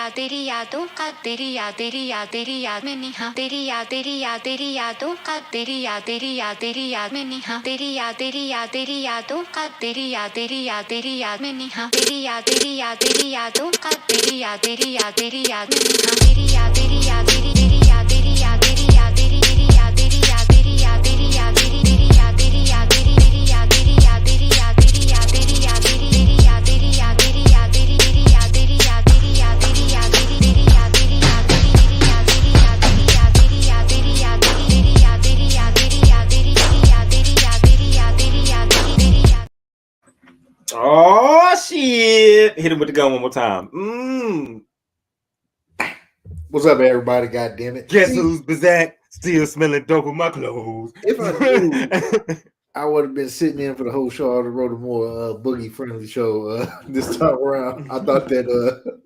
तेरी यादों का तेरी याद में निहा तेरी यादों का तेरी याद में निहा तेरी यादों का तेरी याद में निहा तेरी यादों का तेरी याद में निहा तेरी Oh shit! Hit him with the gun one more time. What's up, everybody? God damn it! Guess who's back? Still smelling dope with my clothes. If I knew, I would have been sitting in for the whole show. I would have wrote a more boogie friendly show this time around. I thought that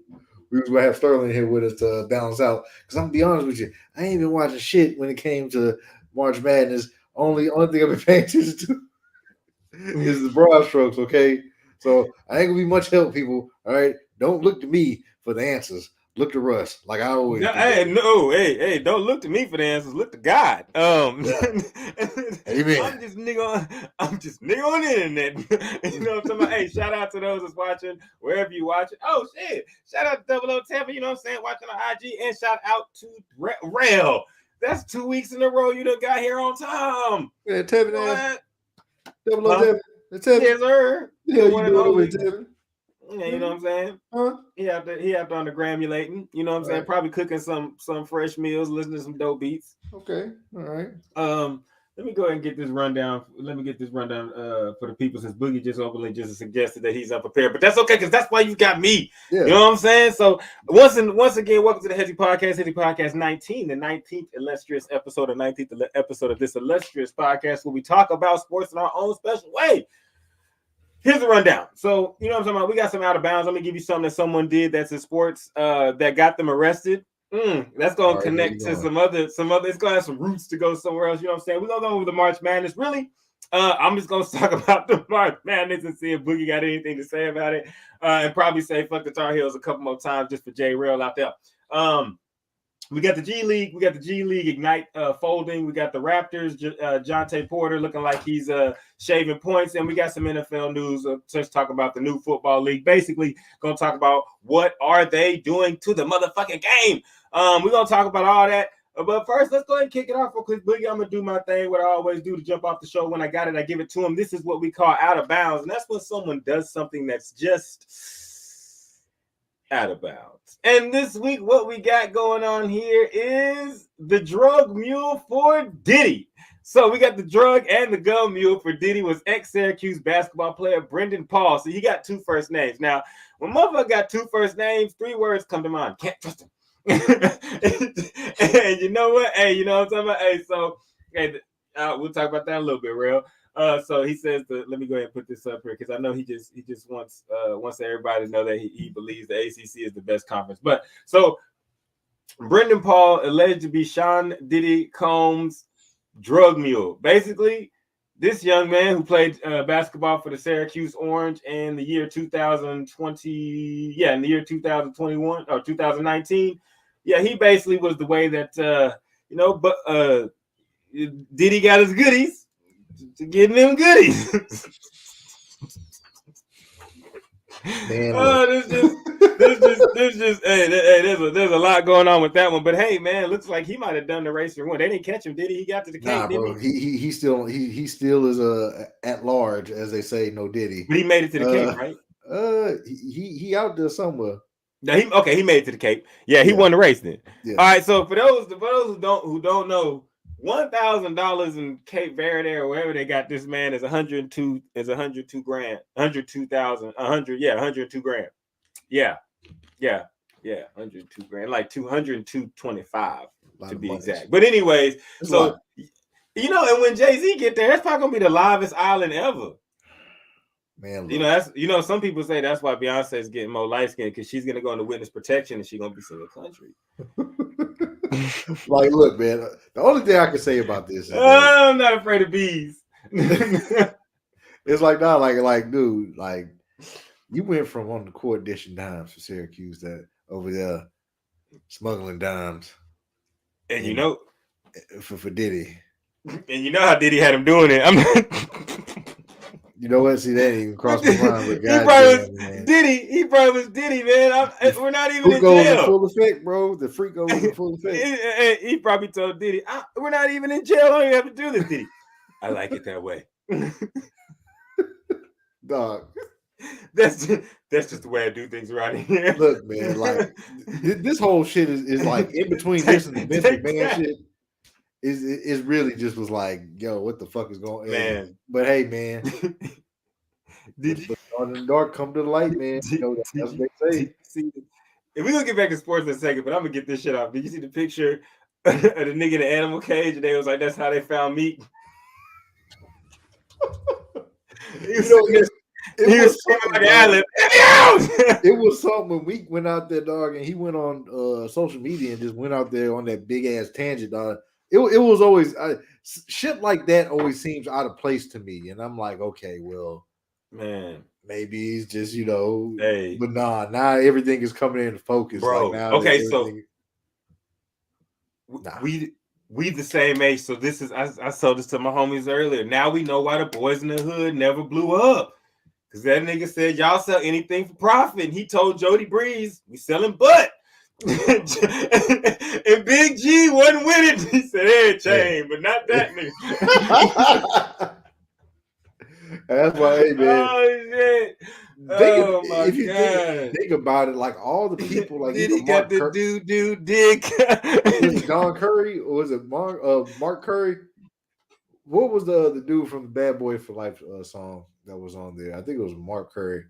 we was gonna have Sterling here with us to balance out. Because I'm gonna be honest with you, I ain't been watching shit when it came to March Madness. Only thing I've been paying attention to is the broad strokes. Okay, so I ain't gonna be much help, people. All right, don't look to me for the answers. Look to Russ, like I always do. Hey, don't look to me for the answers. Look to God. Amen. I'm just nigga on the internet. You know what I'm talking about? Hey, shout out to those that's watching wherever you watch it. Oh shit! Shout out to 00 Tampa. You know what I'm saying? Watching on IG, and shout out to Rail. That's 2 weeks in a row you done got here on time. Yeah, Tevin. 00 Tevin. Yes, sir. Yeah, you doing with Tevin? Yeah, you know what I'm saying? Huh? He out there on the gramulating. You know what I'm saying? Probably cooking some fresh meals, listening to some dope beats. Okay, all right. Let me go ahead and get this rundown. Let me get this rundown for the people, since Boogie just openly just suggested that he's unprepared. But that's okay, because that's why you got me. Yeah. You know what I'm saying? So once again, welcome to the Hesi Podcast 19, the 19th illustrious episode, the 19th episode of this illustrious podcast, where we talk about sports in our own special way. Here's the rundown. So, you know what I'm talking about? We got some out of bounds. Let me give you something that someone did that's in sports that got them arrested. That's going to connect to some other, it's going to have some roots to go somewhere else. You know what I'm saying? We're going to go over the March Madness. Really, I'm just going to talk about the March Madness and see if Boogie got anything to say about it. And probably say fuck the Tar Heels a couple more times just for J Rail out there. We got the G League. We got the G League Ignite folding. We got the Raptors, Jontay Porter looking like he's shaving points. And we got some NFL news. Just talk about the new football league. Basically, going to talk about what are they doing to the motherfucking game. We're going to talk about all that. But first, let's go ahead and kick it off real quick. Boogie, I'm going to do my thing, what I always do to jump off the show. When I got it, I give it to him. This is what we call out of bounds. And that's when someone does something that's just out of bounds. And this week, what we got going on here is the drug mule for Diddy. So we got the drug and the gun mule for Diddy was ex-Syracuse basketball player Brendan Paul. So he got two first names. Now, when motherfucker got two first names, three words come to mind. Can't trust him. And you know what? Hey, you know what I'm talking about? Hey, so hey, we'll talk about that a little bit, real. So he says, let me go ahead and put this up here because I know he just wants everybody to know that he believes the ACC is the best conference. But so Brendan Paul alleged to be Sean Diddy Combs' drug mule. Basically, this young man who played basketball for the Syracuse Orange in the year 2020, in the year 2021 or 2019, he basically was the way that Diddy got his goodies. To getting them goodies. Man, this just hey, there's a lot going on with that one. But hey, man, looks like he might have done the race and won. They didn't catch him, did he? He got to the Cape, nah, bro. He still is at large, as they say. No Diddy, but he made it to the Cape, right? He out there somewhere. No, he made it to the Cape. Yeah, he won the race then. Yeah. All right, so for those who don't know. $1,000 in Cape Verde or wherever they got this man is 102 grand. 102 grand. Yeah, 102 grand, like 225 to be exact. But anyways, so and when Jay-Z get there, that's probably gonna be the livest island ever. Man, look. Some people say that's why Beyonce is getting more light skinned because she's gonna go into witness protection and she's gonna be single country. Like, look, man. The only thing I can say about this is I'm not afraid of bees. It's like, nah, like, dude, like, you went from on the court dishing dimes for Syracuse that over there smuggling dimes. And you know, for Diddy. And you know how Diddy had him doing it. I'm You know what? See, that didn't even cross my mind. But he probably was Diddy, man. We're not even in jail. Was in full effect, bro. The Freako was in full effect. He probably told Diddy, we're not even in jail. I don't even have to do this, Diddy. I like it that way. Dog. That's just the way I do things around here. Look, man, like this whole shit is like in between this and the Vince McMahon shit. It really just was like, yo, what the fuck is going on? Man. But hey, man. Did you the dark come to the light, man? That's what they say. We're gonna get back to sports in a second, but I'm gonna get this shit off. Did you see the picture of the nigga in the animal cage? And they was like, that's how they found meat. It was something when we went out there, dog, and he went on social media and just went out there on that big ass tangent, dog. It was always shit like that always seems out of place to me, and I'm like, okay, well, man, maybe he's just but now everything is coming into focus, bro. Like now okay, so we the same age, so this is I told this to my homies earlier. Now we know why the Boys in the Hood never blew up. Because that nigga said, y'all sell anything for profit. And he told Jody Breeze, we selling butt. And Big G wasn't with it. He said, hey, chain, but not that nigga. That's why, hey, man. Oh, shit. If you think about it, like all the people, like he got the dude dick. Was it Don Curry or was it Mark Curry? What was the dude from the Bad Boy for Life song that was on there? I think it was Mark Curry.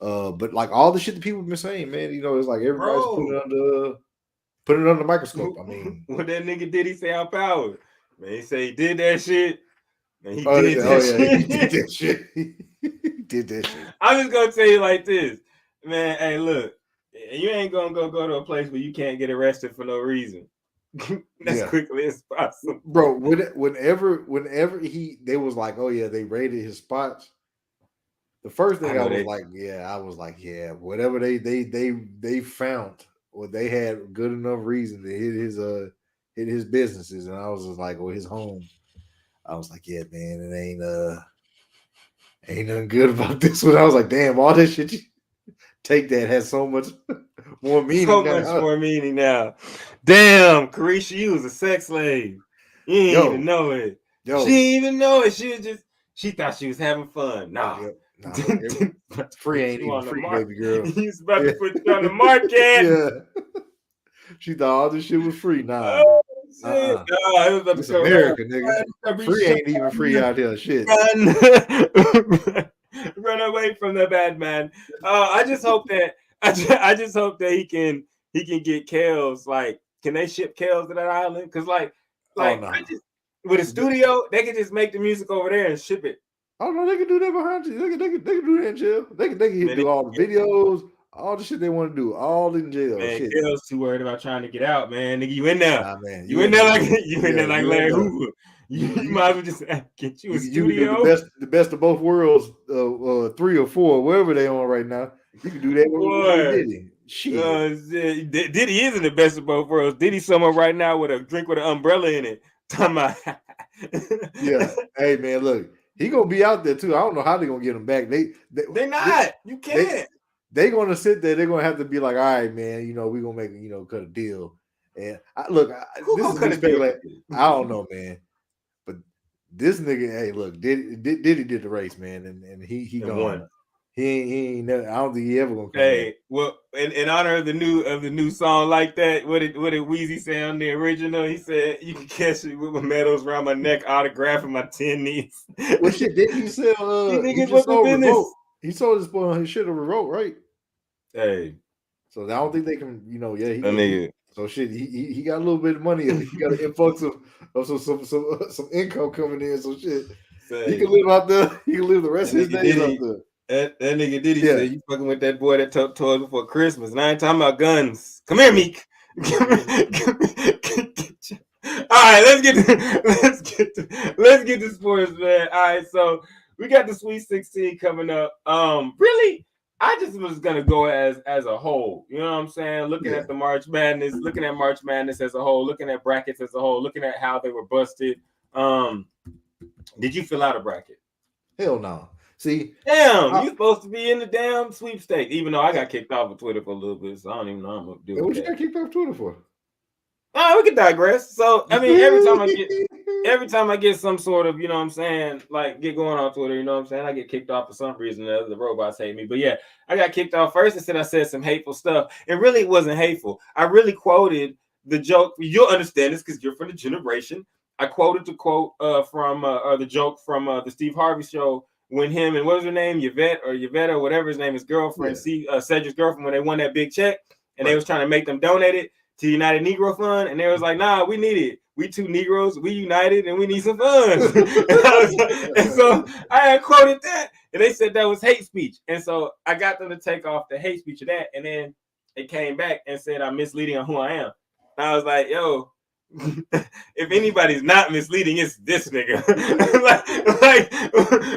But like all the shit that people have been saying, man, it's like everybody's putting it under the microscope. I mean, what that nigga did, he say outpowered. Man, he say he did that shit. Man, he did that shit. He did that shit. I'm just gonna tell you like this, man. Hey, look, you ain't gonna go to a place where you can't get arrested for no reason. As quickly as possible, bro. Whenever they was like, oh yeah, they raided his spots. The first thing I was like, whatever they found, or they had good enough reason to hit his businesses, and I was just like, his home. I was like, yeah, man, it ain't nothing good about this one. I was like, damn, all this shit you take that has so much more meaning. More meaning now. Damn, Carisha, you was a sex slave. You didn't even know it. She didn't even know it. She thought she was having fun. Nah. Free ain't even free, baby girl. He's about to put you on the market. Yeah. She thought all this shit was free. Nah. It was about it's America, nigga. Free ain't even free out here. Shit. Run away from the bad man. I just hope that he can get Kels. Like, can they ship Kels to that island? Because with a studio, they can just make the music over there and ship it. Oh no, they can do that behind you. They can do that in jail. They can do all the videos, all the shit they want to do, all in jail. Man, shit. Kels too worried about trying to get out, man. Nigga, you in there? Nah, man, you in there like Larry Hoover. You might as well just get you a studio. You do the best of both worlds, 3 or 4, wherever they on right now. You can do that with Diddy. Shit. Diddy is in the best of both worlds. Diddy somewhere right now with a drink with an umbrella in it. Yeah. Hey man, look, he gonna be out there too. I don't know how they're gonna get him back. They're not. You can't. They're gonna sit there. They're gonna have to be like, all right, man. We're gonna make cut a deal. And this is I don't know, man. But this nigga, hey, look, Diddy did the race, man, and he won. He ain't never, I don't think he ever gonna come back. Well, in honor of the new song like that, what did Weezy say on the original? He said, "You can catch me with my medals around my neck, autographing my 10 knees." Well, shit, didn't he sell? He sold his shit of Revolt, right? Hey, so I don't think they can. So shit, he got a little bit of money. He got an influx of some income coming in. So shit, he can live out there. He can live the rest of his days out there. That nigga Diddy said, you fucking with that boy that told us before Christmas. And I ain't talking about guns. Come here, Meek. All right, let's get to sports, man. All right, so we got the Sweet 16 coming up. Really, I just was gonna go as a whole. You know what I'm saying? Looking at the March Madness, looking at March Madness as a whole, looking at brackets as a whole, looking at how they were busted. Did you fill out a bracket? Hell no. See, damn, you supposed to be in the damn sweepstakes, even though I got kicked off of Twitter for a little bit, so I don't even know what I'm gonna do. What you got kicked off Twitter for? We can digress. So I mean, every time I get some sort of, you know what I'm saying, like get going on Twitter, you know what I'm saying, I get kicked off for some reason. The robots hate me, but yeah, I got kicked off first and said I said some hateful stuff, and really it wasn't hateful. I really quoted the joke. You'll understand this because you're from the generation. I quoted the quote from the joke from the Steve Harvey show when him and what was her name, Yvette or whatever his name, his girlfriend, Cedric's girlfriend, when they won that big check and they was trying to make them donate it to United Negro Fund, and they was like, nah, we need it. We two Negroes, we united, and we need some funds. and so I had quoted that, and they said that was hate speech. And so I got them to take off the hate speech of that, and then they came back and said I'm misleading on who I am. And I was like, yo, if anybody's not misleading, it's this nigga. like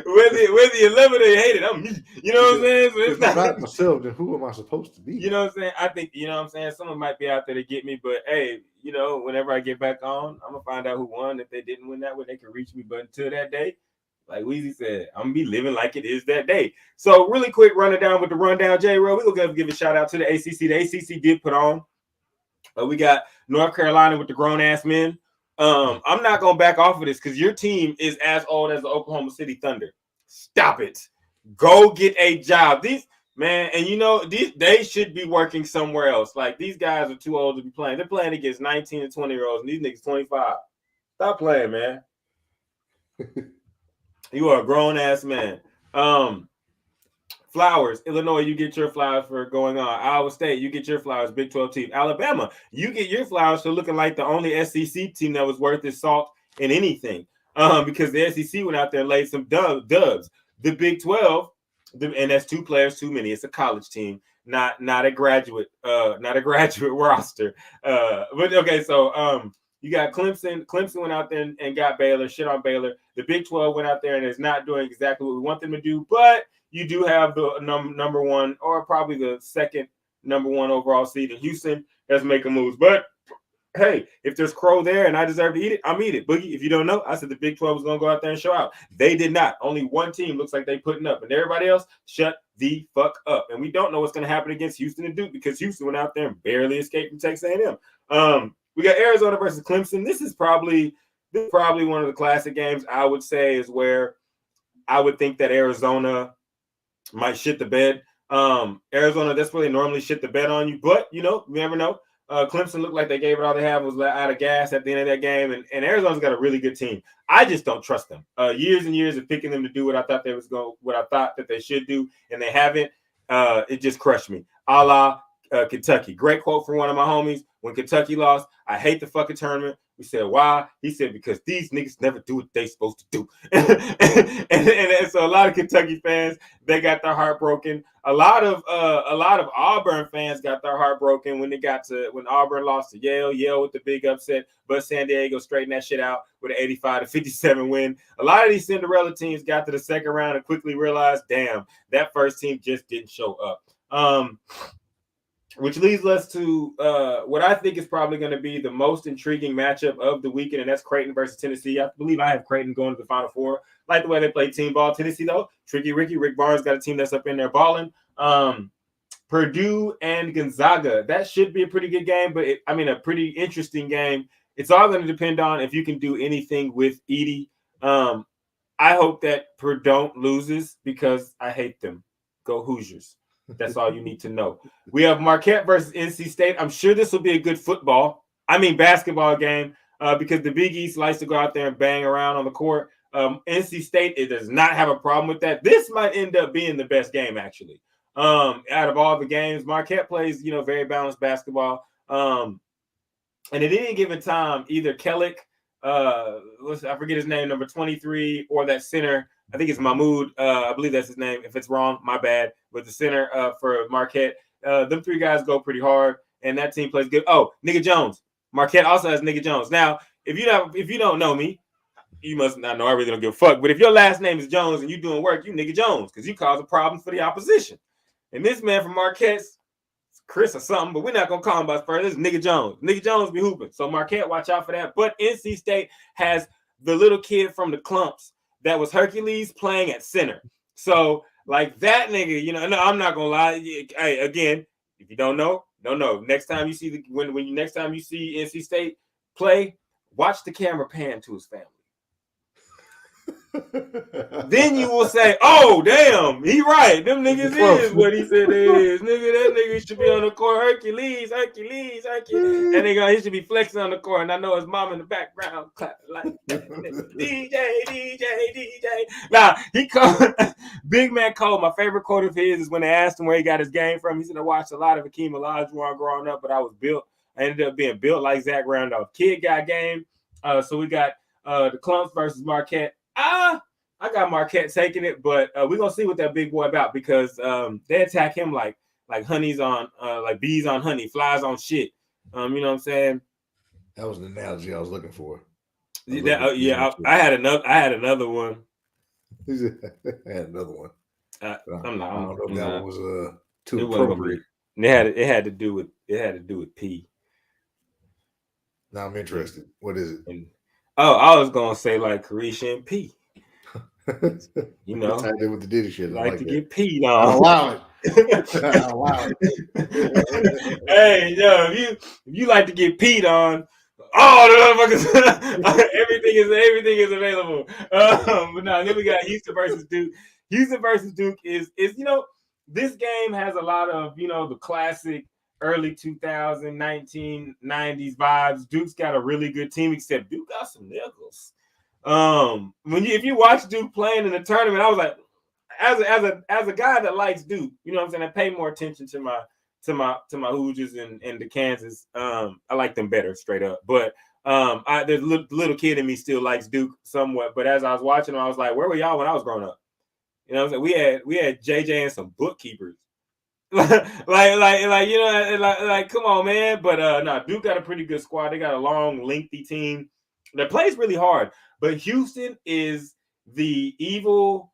whether you love it or you hate it, I'm me. You know what I'm saying? So it's not myself, then who am I supposed to be? You know what I'm saying? I think, you know what I'm saying, someone might be out there to get me, but hey, you know, whenever I get back on, I'm gonna find out who won. If they didn't win that way, they can reach me. But until that day, like Weezy said, I'm gonna be living like it is that day. So really quick running down with the rundown, J-Ro. We're gonna give a shout out to the ACC. The ACC did put on. We got North Carolina with the grown ass men. I'm not gonna back off of this because your team is as old as the Oklahoma City Thunder. Stop it. Go get a job. These man, and you know they should be working somewhere else. Like these guys are too old to be playing. They're playing against 19 and 20-year-olds, and these niggas 25. Stop playing, man. You are a grown ass man. Flowers, Illinois, you get your flowers for going on. Iowa State, you get your flowers, Big 12 team. Alabama, you get your flowers for looking like the only SEC team that was worth its salt in anything. Because the SEC went out there and laid some dubs. The Big 12, and that's two players too many. It's a college team, not a graduate roster. But okay, so you got Clemson. Clemson went out there and got Baylor, shit on Baylor. The Big 12 went out there and is not doing exactly what we want them to do, but you do have the number one, or probably the second number one overall seed in Houston that's making moves. But hey, if there's crow there and I deserve to eat it, I'm eat it. Boogie, if you don't know, I said the Big 12 was going to go out there and show out. They did not. Only one team looks like they putting up, and everybody else shut the fuck up. And we don't know what's going to happen against Houston and Duke because Houston went out there and barely escaped from Texas A&M. We got Arizona versus Clemson. This is probably one of the classic games. I would say is where I would think that Arizona might shit the bed. Arizona, that's where they normally shit the bed on you, but you know, you never know. Clemson looked like they gave it all they had, was out of gas at the end of that game, and Arizona's got a really good team. I just don't trust them. Years and years of picking them to do what I thought that they should do, and they haven't. It just crushed me. A la Kentucky. Great quote from one of my homies. When Kentucky lost, I hate the fucking tournament. We said, why? He said, because these niggas never do what they supposed to do. and so a lot of Kentucky fans, they got their heart broken. A lot of Auburn fans got their heart broken when Auburn lost to Yale. Yale with the big upset, but San Diego straightened that shit out with an 85-57 win. A lot of these Cinderella teams got to the second round and quickly realized, damn, that first team just didn't show up. Which leads us to what I think is probably going to be the most intriguing matchup of the weekend, and that's Creighton versus Tennessee. I believe I have Creighton going to the Final Four. Like the way they play team ball. Tennessee, though, Tricky Rick Barnes got a team that's up in there balling. Purdue and Gonzaga. That should be a pretty good game, but a pretty interesting game. It's all going to depend on if you can do anything with Edey. I hope that Purdue loses because I hate them. Go Hoosiers. That's all you need to know. We have Marquette versus NC State. I'm sure this will be a good basketball game because the Big East likes to go out there and bang around on the court. NC State, it does not have a problem with that. This might end up being the best game, actually. Out of all the games, Marquette plays, very balanced basketball. And at any given time, either Kellick, I forget his name, number 23, or that center, I think it's Mahmoud. I believe that's his name. If it's wrong, my bad. With the center for Marquette, them three guys go pretty hard, and that team plays good. Oh, Nigga Jones. Marquette also has Nigga Jones. Now, if you don't know me, you must not know. I really don't give a fuck. But if your last name is Jones and you doing work, you Nigga Jones because you cause a problem for the opposition. And this man from Marquette's Chris or something, but we're not gonna call him by his first. This is Nigga Jones. Nigga Jones be hooping. So Marquette, watch out for that. But NC State has the little kid from the Clumps that was Hercules playing at center. So like that nigga, no, I'm not gonna lie. Hey, again, if you don't know, don't know. Next time you see next time you see NC State play, watch the camera pan to his family. Then you will say, "Oh, damn, he right. Them niggas is what he said they is. Nigga, that nigga should be on the court. Hercules. And nigga, he should be flexing on the court. And I know his mom in the background clapping like DJ. Nah, he called Big Man Cole. My favorite quote of his is when they asked him where he got his game from. He said, "I watched a lot of Akeem Olajuwon growing up, but I ended up being built like Zach Randolph. Kid got game. So we got the Clumps versus Marquette. I got Marquette taking it, but we're gonna see what that big boy about because they attack him like honeys on like bees on honey, flies on shit. You know what I'm saying? That was the analogy I was looking for. I had another one. I had another one. I don't know if that one was too appropriate. It had to do with P. Now I'm interested. What is it? I was gonna say like Carisha and P. Tied in with the Diddy shit. Like to that. get peed on. I'll allow it. Hey, yo, if you like to get peed on, the motherfuckers, everything is available. But now then we got Houston versus Duke. Houston versus Duke is this game has a lot of the classic early 2000s, 1990s vibes. Duke's got a really good team, except Duke got some niggas. If you watch Duke playing in the tournament, I was like, as a guy that likes Duke, you know what I'm saying, I pay more attention to my Hoosiers and the Kansas. I like them better straight up. But there's a little kid in me still likes Duke somewhat. But as I was watching them, I was like, where were y'all when I was growing up? You know what I'm saying? We had JJ and some bookkeepers. like come on, man. But no, Duke got a pretty good squad. They got a long, lengthy team that plays really hard. But Houston is the evil.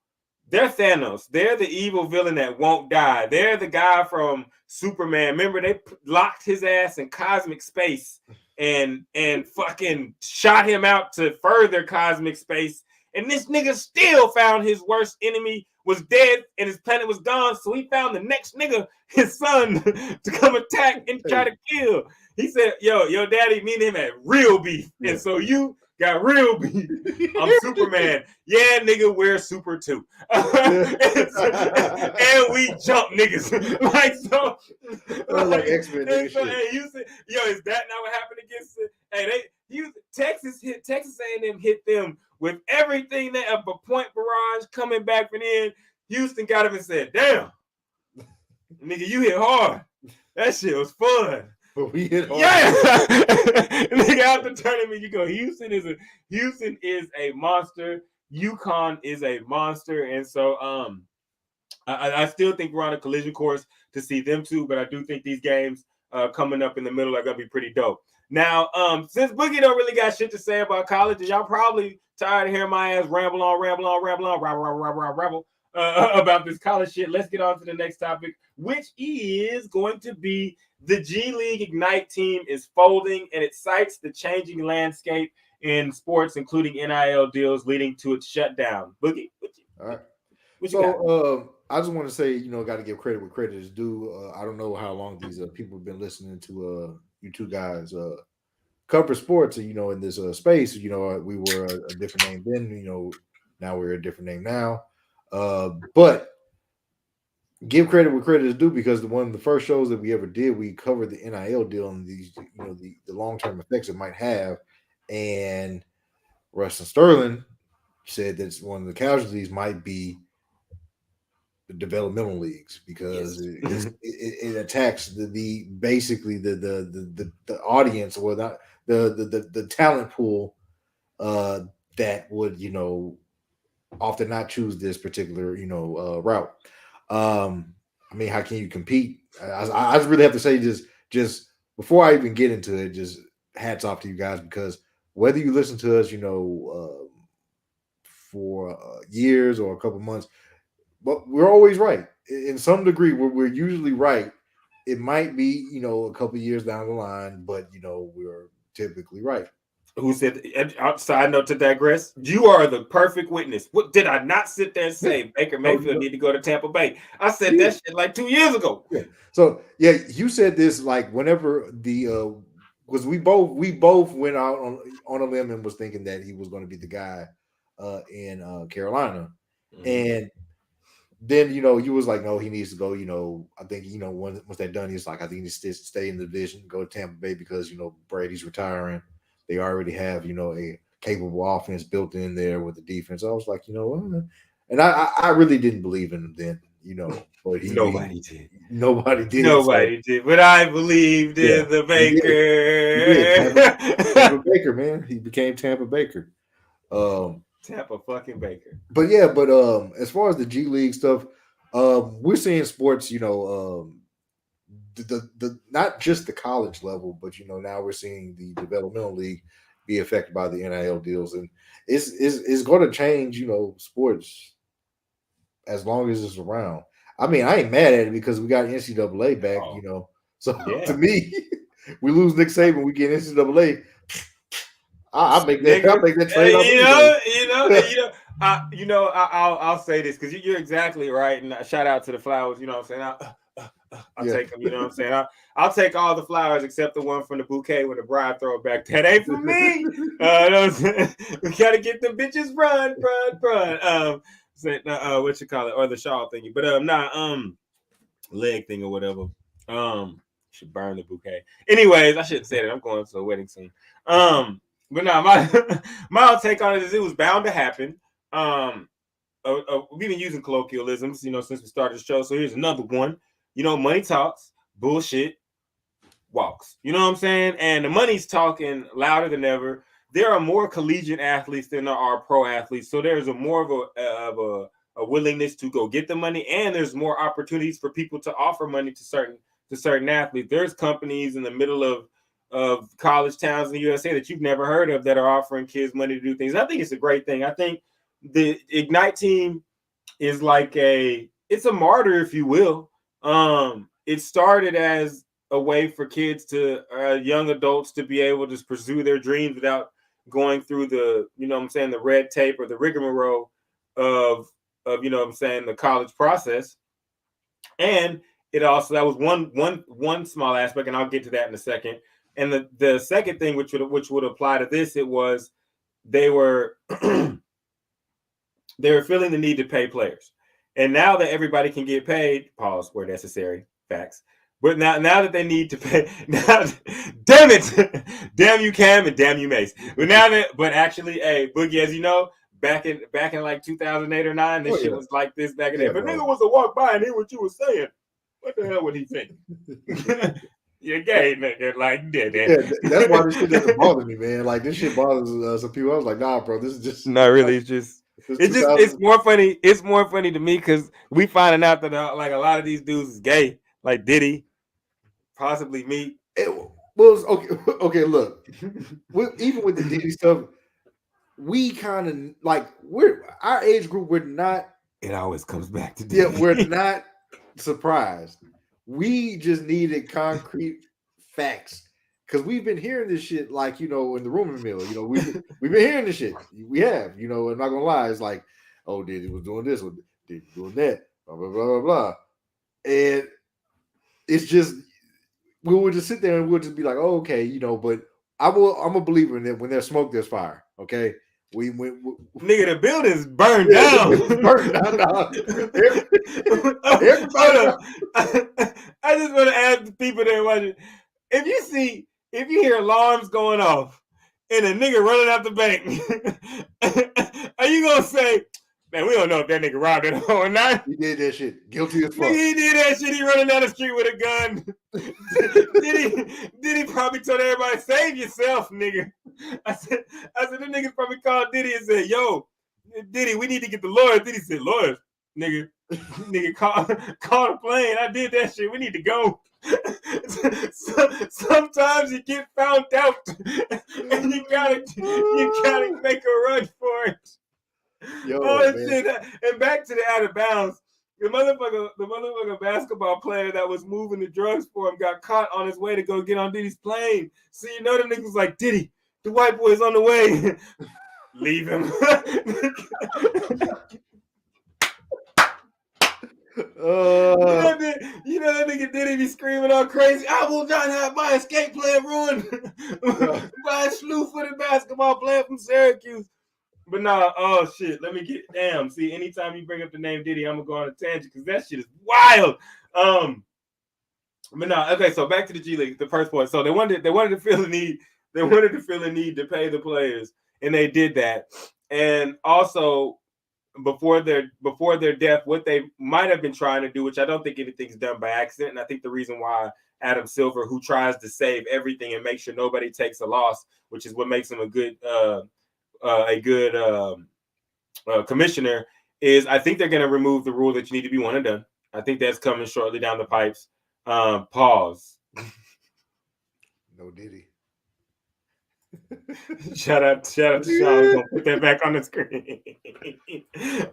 They're Thanos. They're the evil villain that won't die. They're the guy from Superman. Remember, they locked his ass in cosmic space and fucking shot him out to further cosmic space. And this nigga still found his worst enemy was dead and his planet was gone. So he found the next nigga, his son, to come attack and try to kill. He said, yo, your daddy, me and him had real beef. Yeah. And so you got real beef. I'm Superman. Yeah, nigga, we're super too. And we jump niggas. Like X-Men. Hey, Houston, is that not what happened against it? Hey, Texas A&M hit them with everything that a point barrage coming back from in. Houston got him and said, damn, nigga, you hit hard. That shit was fun. But we hit hard. Yeah. Nigga, out the tournament, you go, Houston is a monster. UConn is a monster. And so I still think we're on a collision course to see them two, but I do think these games coming up in the middle are gonna be pretty dope. Now, since Boogie don't really got shit to say about college, and y'all probably tired of hearing my ass ramble about this college shit, let's get on to the next topic, which is going to be the G League Ignite team is folding, and it cites the changing landscape in sports, including NIL deals, leading to its shutdown. Boogie, all right. So I just want to say, got to give credit where credit is due. I don't know how long these people have been listening to you two guys cover sports, in this space. We were a different name then. Now we're a different name now. But give credit where credit is due, because one of the first shows that we ever did, we covered the NIL deal and these, the long-term effects it might have. And Russell Sterling said that one of the casualties might be the developmental leagues, because it attacks the basically the audience, or not the talent pool that would often not choose this particular route. I mean, how can you compete? I just really have to say, just before I even get into it, just hats off to you guys, because whether you listen to us for years or a couple months, but we're always right. in some degree, we're usually right. It might be, a couple years down the line, but we're typically right. Who said? Side note to digress. You are the perfect witness. What did I not sit there and say? Baker Mayfield need to go to Tampa Bay. I said that shit like 2 years ago. Yeah. So you said this like whenever the because we both went out on a limb and was thinking that he was going to be the guy in Carolina, and then you was like, no, he needs to go. I think once that's done, he's like, I think he needs to stay in the division, go to Tampa Bay because Brady's retiring. They already have a capable offense built in there with the defense. I was like, and I really didn't believe in him then, but nobody did. Nobody did. Nobody did, but I believed in the Baker. Tampa Baker, man. He became Tampa Baker. Tampa fucking Baker. But as far as the G League stuff, we're seeing sports, the not just the college level, but now we're seeing the developmental league be affected by the NIL deals, and it's going to change, sports as long as it's around. I mean, I ain't mad at it because we got NCAA back, So to me, we lose Nick Saban, we get NCAA. I'll make that trade. I'll say this because you're exactly right, and shout out to the Flowers. You know what I'm saying? I'll take them. You know what I'm saying? I'll take all the flowers except the one from the bouquet when the bride throw it back. That ain't for me. We gotta get the bitches run. What you call it, or the shawl thingy, but leg thing or whatever. Should burn the bouquet. Anyways, I shouldn't say that. I'm going to a wedding soon. But no, my take on it is it was bound to happen. We've been using colloquialisms, since we started the show. So here's another one. Money talks, bullshit walks. You know what I'm saying? And the money's talking louder than ever. There are more collegiate athletes than there are pro athletes. So there's more of a willingness to go get the money, and there's more opportunities for people to offer money to certain athletes. There's companies in the middle of college towns in the USA that you've never heard of that are offering kids money to do things. I think it's a great thing. I think the Ignite team is it's a martyr, if you will. It started as a way for kids young adults to be able to pursue their dreams without going through the red tape or the rigmarole of the college process. And it also, that was one small aspect, and I'll get to that in a second. And the second thing, which would apply to this, it was they were feeling the need to pay players, and now that everybody can get paid, pause where necessary, facts. But now that they need to pay, now, damn it, damn you Cam and damn you Mace. But actually, hey Boogie, as you know, back in like 2008 or 9, this shit was like this back in there. But nigga was to walk by and hear what you were saying, what the hell would he think? You're gay, nigga. Like, that's why this shit doesn't bother me, man. Like, this shit bothers some people. I was like, nah, bro, this is just not really. It's more funny. It's more funny to me because we finding out that a lot of these dudes is gay, like Diddy, possibly me. Okay. Look, even with the Diddy stuff, we kind of we're our age group. We're not. It always comes back to Diddy. Yeah, we're not surprised. We just needed concrete facts because we've been hearing this shit in the rumor mill. We've been hearing this shit. We have, I'm not gonna lie. It's like, oh, Diddy was doing this, Diddy was doing that, blah blah blah blah blah, and it's just we would just sit there and we'll just be like, oh, okay, But I'm a believer in that when there's smoke, there's fire. Okay. Nigga, the building's burned down. I just want to ask the people that are watching: if you hear alarms going off and a nigga running out the bank, are you gonna say, man, we don't know if that nigga robbed it or not? He did that shit. Guilty as fuck. He did that shit. He running down the street with a gun. Diddy probably told everybody, save yourself, nigga. I said, the niggas probably called Diddy and said, yo, Diddy, we need to get the lawyers. Diddy said, lawyers, nigga. Nigga, call the plane. I did that shit. We need to go. Sometimes you get found out and you gotta make a run for it. Shit. And back to the out of bounds. The motherfucker basketball player that was moving the drugs for him got caught on his way to go get on Diddy's plane. So you know the nigga was like, Diddy, the white boy's on the way. Leave him. You know that nigga Diddy be screaming all crazy. I will not have my escape plan ruined by a slew-footed basketball player from Syracuse. But nah, oh shit. Let me get damn. See, anytime you bring up the name Diddy, I'm gonna go on a tangent because that shit is wild. But nah, okay. So back to the G League, the first point. So they wanted to feel a need. They wanted to feel a need to pay the players, and they did that. And also, before their death, what they might have been trying to do, which I don't think anything's done by accident, and I think the reason why Adam Silver, who tries to save everything and make sure nobody takes a loss, which is what makes him a good commissioner, is I think they're going to remove the rule that you need to be one and done. I think that's coming shortly down the pipes. Pause. No Diddy. Shout out to Sean. Gonna put that back on the screen.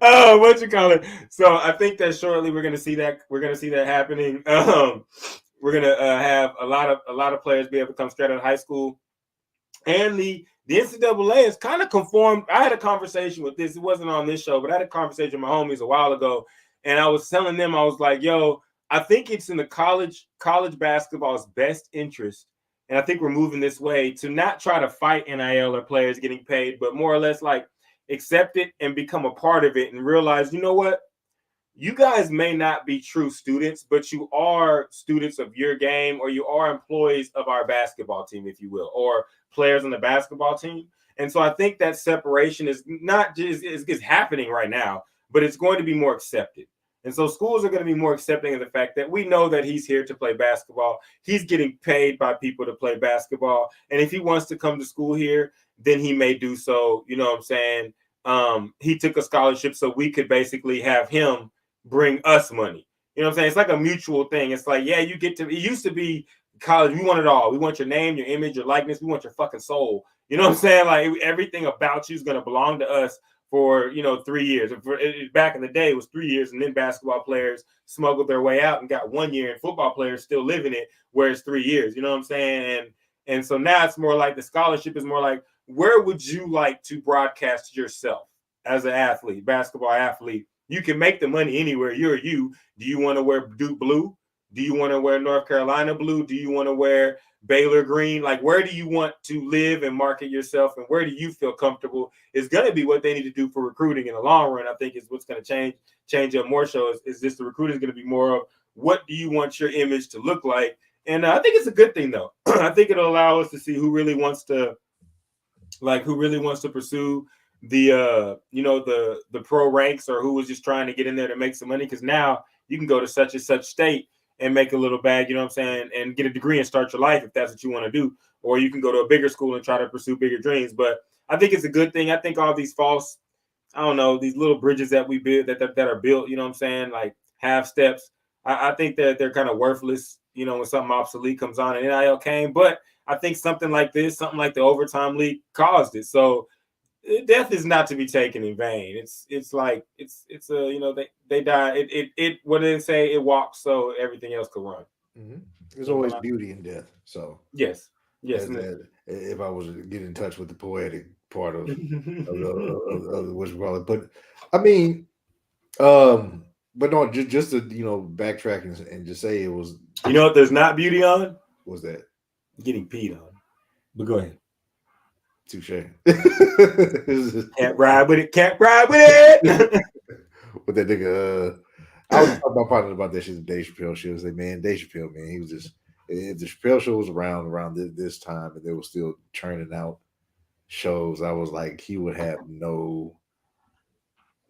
Oh, what you call it? So I think that shortly we're gonna see that happening. We're gonna have a lot of players be able to come straight out of high school, and the NCAA has kind of conformed. I had a conversation with this. It wasn't on this show, but I had a conversation with my homies a while ago, and I was telling them, I was like, "Yo, I think it's in the college basketball's best interest." And I think we're moving this way to not try to fight NIL or players getting paid, but more or less like accept it and become a part of it and realize, you know what? You guys may not be true students, but you are students of your game, or you are employees of our basketball team, if you will, or players on the basketball team. And so I think that separation is not just is happening right now, but it's going to be more accepted. And so schools are going to be more accepting of the fact that we know that he's here to play basketball. He's getting paid by people to play basketball. And if he wants to come to school here, then he may do so. You know what I'm saying? He took a scholarship so we could basically have him bring us money. You know what I'm saying? It's like a mutual thing. It's like, yeah, it used to be college. We want it all. We want your name, your image, your likeness. We want your fucking soul. You know what I'm saying? Like everything about you is going to belong to us for 3 years. Back in the day, it was 3 years, and then basketball players smuggled their way out and got 1 year, and football players still live in it, where it's 3 years. You know what I'm saying? And so now it's more like the scholarship is more like, where would you like to broadcast yourself as an athlete, basketball athlete? You can make the money anywhere. You're you. Do you want to wear Duke blue? Do you want to wear North Carolina blue? Do you want to wear Baylor green? Like, where do you want to live and market yourself, and where do you feel comfortable is going to be what they need to do for recruiting in the long run. I think is what's going to change up more so is this the recruiting is going to be more of what do you want your image to look like. And I think it's a good thing, though. I think it'll allow us to see who really wants to pursue the the pro ranks, or who was just trying to get in there to make some money, because now you can go to such and such state and make a little bag, you know what I'm saying, and get a degree and start your life if that's what you want to do. Or you can go to a bigger school and try to pursue bigger dreams. But I think it's a good thing. I think all these false, these little bridges that we build that are built, you know what I'm saying, like half steps, I think that they're kind of worthless, when something obsolete comes on and NIL came. But I think something like this, something like the overtime league caused it. So death is not to be taken in vain. It's like they die. It what did they say? It walks so everything else could run. Mm-hmm. There's always beauty in death. So yes. If I was to get in touch with the poetic part of what you call it, but I mean, but no, just to backtrack and just say it was. You know what? There's not beauty on. What's that? Getting peed on. But go ahead. Touche. Can't ride with it. Can't ride with it. With that nigga, I was talking about that shit. The Dave Chappelle show. I was like, man, Dave Chappelle, man, he was just. If the Chappelle show was around this time and they were still churning out shows, I was like, he would have no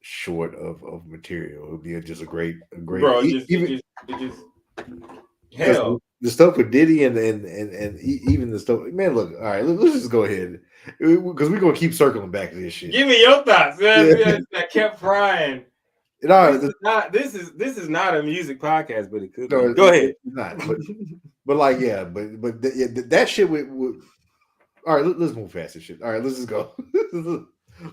short of material. It would be just a great. Bro, hell. The stuff with Diddy and even the stuff, man. Look, all right, let's just go ahead because we're gonna keep circling back to this shit. Give me your thoughts, man. Yeah. I kept crying. This is not a music podcast, but it could. No, go ahead. It's not, but like, yeah, but that shit would. All right, let's move past this shit. All right, let's just go.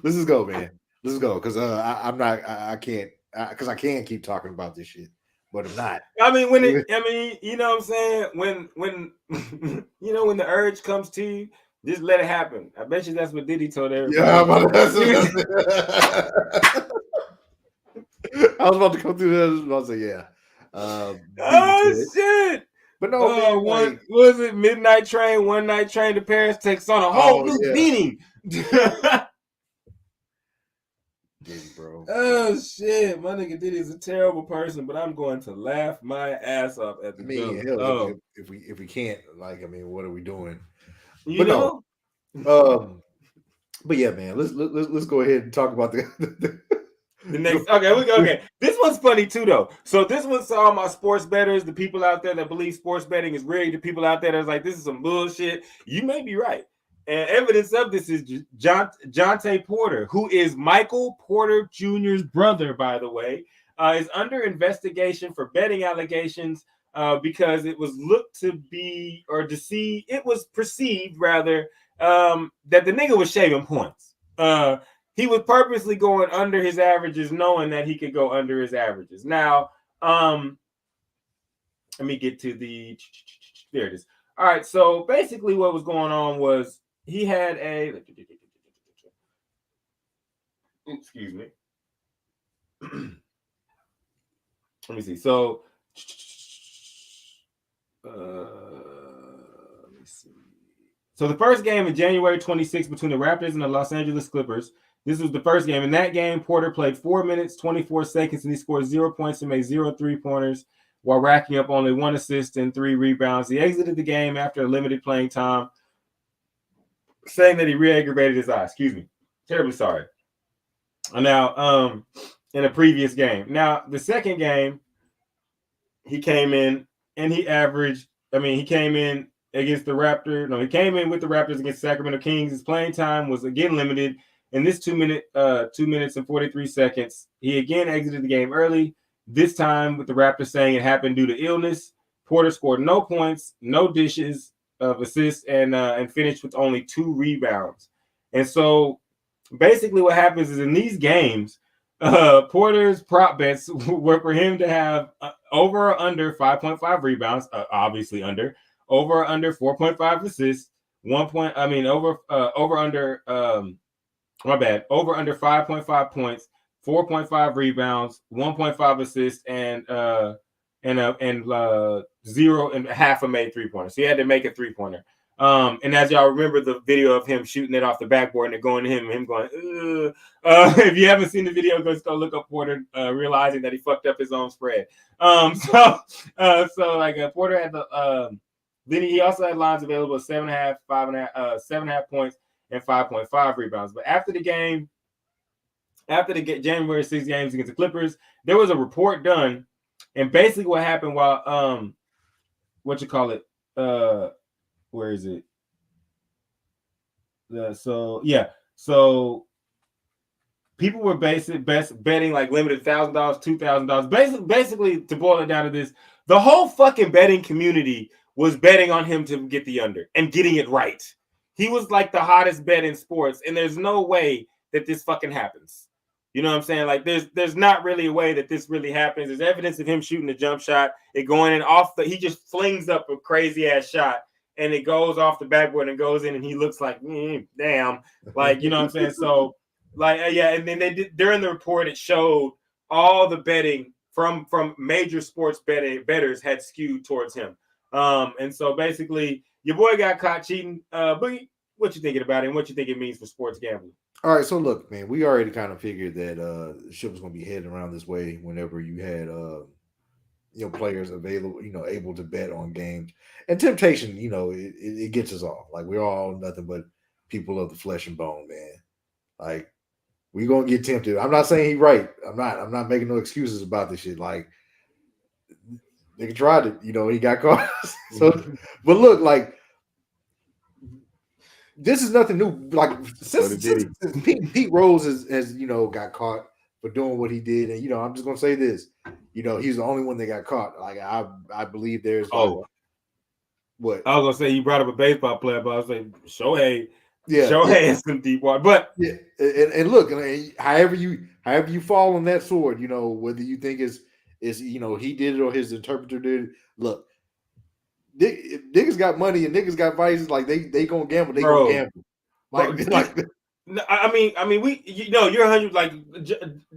Let's just go, man. Let's go, because I can't. because I can't keep talking about this shit, but I'm not. I mean, you know what I'm saying? When you know, when the urge comes to you, just let it happen. I bet you that's what Diddy told everybody. Yeah, I was about to come through that. I was like, yeah. Oh shit! But no, man. What was it? Midnight Train, One Night Train to Paris takes on a whole new meaning. Diddy, bro. Oh shit, my nigga Diddy is a terrible person, but I'm going to laugh my ass off at the joke. If we can't, like, I mean, what are we doing? You know? No. But yeah, man, let's go ahead and talk about the next. Okay. This one's funny too, though. So this one's all my sports bettors, the people out there that believe sports betting is rigged, the people out there that's like, this is some bullshit. You may be right. And evidence of this is Jontay Porter, who is Michael Porter Jr.'s brother, by the way, is under investigation for betting allegations because it was looked to be, it was perceived rather, that the nigga was shaving points. He was purposely going under his averages, knowing that he could go under his averages. Now, let me get to there it is. All right, so basically what was going on was he had excuse me. Let me see. So, let me see. So the first game in January 26th between the Raptors and the Los Angeles Clippers. This was the first game. In that game, Porter played 4 minutes, 24 seconds, and he scored 0 points and made 0 3-pointers while racking up only 1 assist and 3 rebounds. He exited the game after a limited playing time, saying that he re-aggravated his eye. Excuse me. Terribly sorry. Now, in a previous game. Now, the second game, he came in and he came in against the Raptors. No, he came in with the Raptors against Sacramento Kings. His playing time was again limited. In this 2 minutes and 43 seconds, he again exited the game early. This time with the Raptors saying it happened due to illness. Porter scored no points, no dishes of assists, and finished with only 2 rebounds. And so basically what happens is in these games, Porter's prop bets were for him to have over or under 5.5 rebounds, obviously under 4.5 assists, over under 5.5 points, 4.5 rebounds, 1.5 assists, and 0.5 a made 3-pointer. So he had to make a 3-pointer. And as y'all remember the video of him shooting it off the backboard and it going to him going, if you haven't seen the video, go look up Porter realizing that he fucked up his own spread. Porter had then he also had lines available at 7.5, 7.5 points and 5.5 rebounds. But after the January 6th games against the Clippers, there was a report done, and basically what happened while where is it? So people were betting like limited $1,000, $2,000. Basically, to boil it down to this, the whole fucking betting community was betting on him to get the under and getting it right. He was like the hottest bet in sports, and there's no way that this fucking happens. You know what I'm saying? Like there's not really a way that this really happens. There's evidence of him shooting a jump shot, it going in he just flings up a crazy ass shot. And it goes off the backboard and goes in, and he looks like, damn, like, you know what I'm saying? So, like, and then they did during the report, it showed all the betting from major sports bettors had skewed towards him. And so basically, your boy got caught cheating. Boogie, what you thinking about it, and what you think it means for sports gambling? All right, so look, man, we already kind of figured that shit was going to be heading around this way whenever you had players available, able to bet on games. And temptation, it gets us off. Like, we're all nothing but people of the flesh and bone, man. Like, we're gonna get tempted. I'm not saying he's right. I'm not making no excuses about this shit. Like, they tried it, he got caught. But look, like, this is nothing new. Like, since Pete Rose has got caught for doing what he did, and I'm just gonna say this. He's the only one that got caught. Like, I believe there's what I was gonna say. You brought up a baseball player, but I was like Shohei. Yeah, Shohei is some deep water, but and look, however you fall on that sword, whether you think is he did it or his interpreter did it. Look, niggas got money and niggas got vices. Like they gonna gamble, they gonna gamble. I mean, you're 100. Like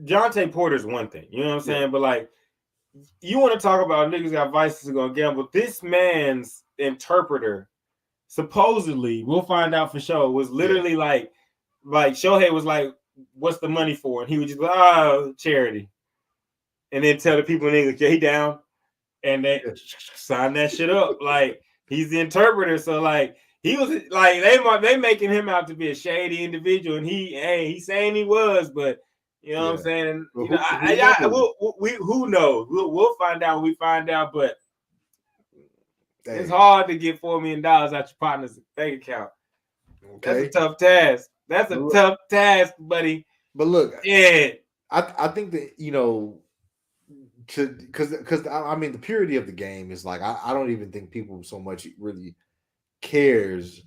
Jontay Porter's one thing, you know what I'm saying, but like. You want to talk about niggas got vices and gonna gamble. This man's interpreter, supposedly, we'll find out for sure, was literally like Shohei was like, what's the money for? And he would just go, charity. And then tell the people in English, he down. And they sign that shit up. Like, he's the interpreter. So like he was like they making him out to be a shady individual. And he's saying he was, but you know what I'm saying? Well, who knows? We'll find out when we find out, but it's hard to get $4 million out your partner's bank account. Okay. That's a tough task. That's a tough task, buddy. But look, I think that, because I mean, the purity of the game is like, I don't even think people so much really cares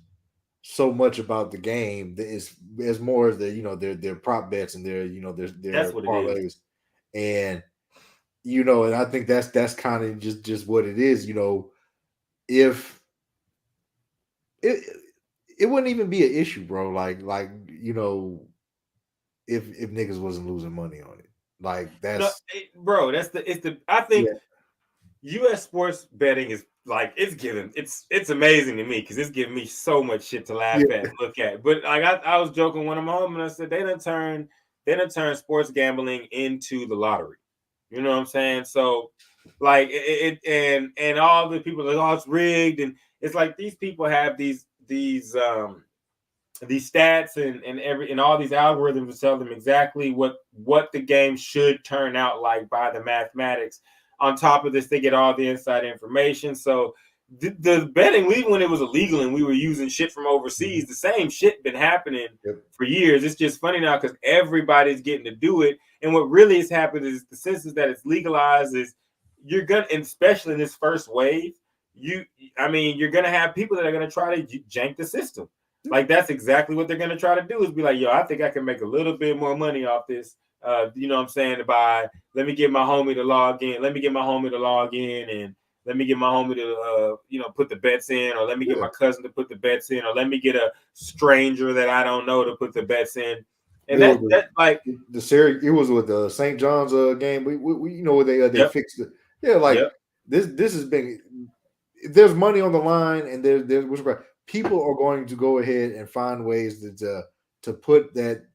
so much about the game is more of the their prop bets and their their parlays, and and I think that's kind of just what it is. If it wouldn't even be an issue, bro. Like if niggas wasn't losing money on it, like that's I think U.S. sports betting is like it's amazing to me because it's giving me so much shit to laugh at and look at. But like I was joking when I'm home and I said they done turn sports gambling into the lottery. You know what I'm saying? So like and all the people are like, oh, it's rigged, and it's like these people have these stats and all these algorithms to tell them exactly what the game should turn out like by the mathematics. On top of this, they get all the inside information. So the betting, even when it was illegal and we were using shit from overseas, the same shit been happening for years. It's just funny now because everybody's getting to do it. And what really has happened is the sense that it's legalized is you're gonna, and especially in this first wave, you're gonna have people that are gonna try to jank the system. Like that's exactly what they're gonna try to do is be like, yo, I think I can make a little bit more money off this. You know what I'm saying? Let me get my homie to log in. Let me get my homie to log in, and let me get my homie to put the bets in, or let me get my cousin to put the bets in, or let me get a stranger that I don't know to put the bets in. And that's like the series. It was with the St. John's game. We where they fixed it. Yeah, like this has been. There's money on the line, and there's people are going to go ahead and find ways to put that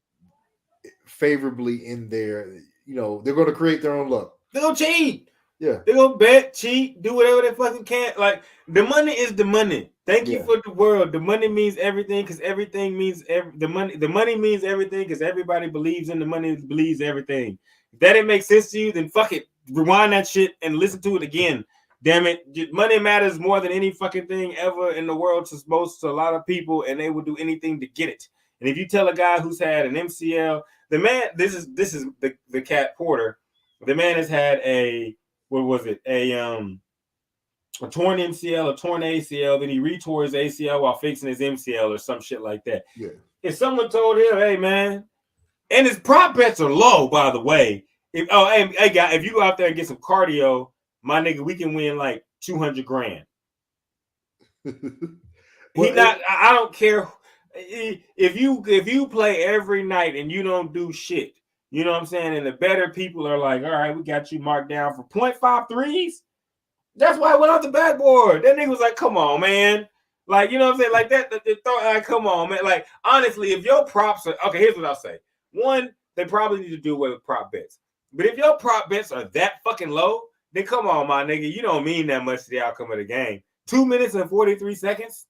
favorably in there. They're going to create their own luck. They're going to cheat. Yeah. They're going to bet, cheat, do whatever they fucking can. Like, the money is the money. Thank you for the world. The money means everything because everything means the money means everything because everybody believes in the money, believes everything. If that didn't make sense to you, then fuck it. Rewind that shit and listen to it again. Damn it. Money matters more than any fucking thing ever in the world to a lot of people, and they will do anything to get it. And if you tell a guy who's had an MCL, the man, this is the cat Porter. The man has had a torn MCL, a torn ACL, then he retore his ACL while fixing his MCL or some shit like that. Yeah. If someone told him, hey man, and his prop bets are low, by the way. Hey guy, if you go out there and get some cardio, my nigga, we can win like $200,000. I don't care if you play every night and you don't do shit. You know what I'm saying? And the better people are like, all right, we got you marked down for 0.5 threes. That's why I went off the backboard. That nigga was like, come on, man. Like, you know what I'm saying? Like that, like, come on, man. Like, honestly, if your props are okay, here's what I'll say. One, they probably need to do away with prop bets. But if your prop bets are that fucking low, then come on, my nigga. You don't mean that much to the outcome of the game. 2 minutes and 43 seconds.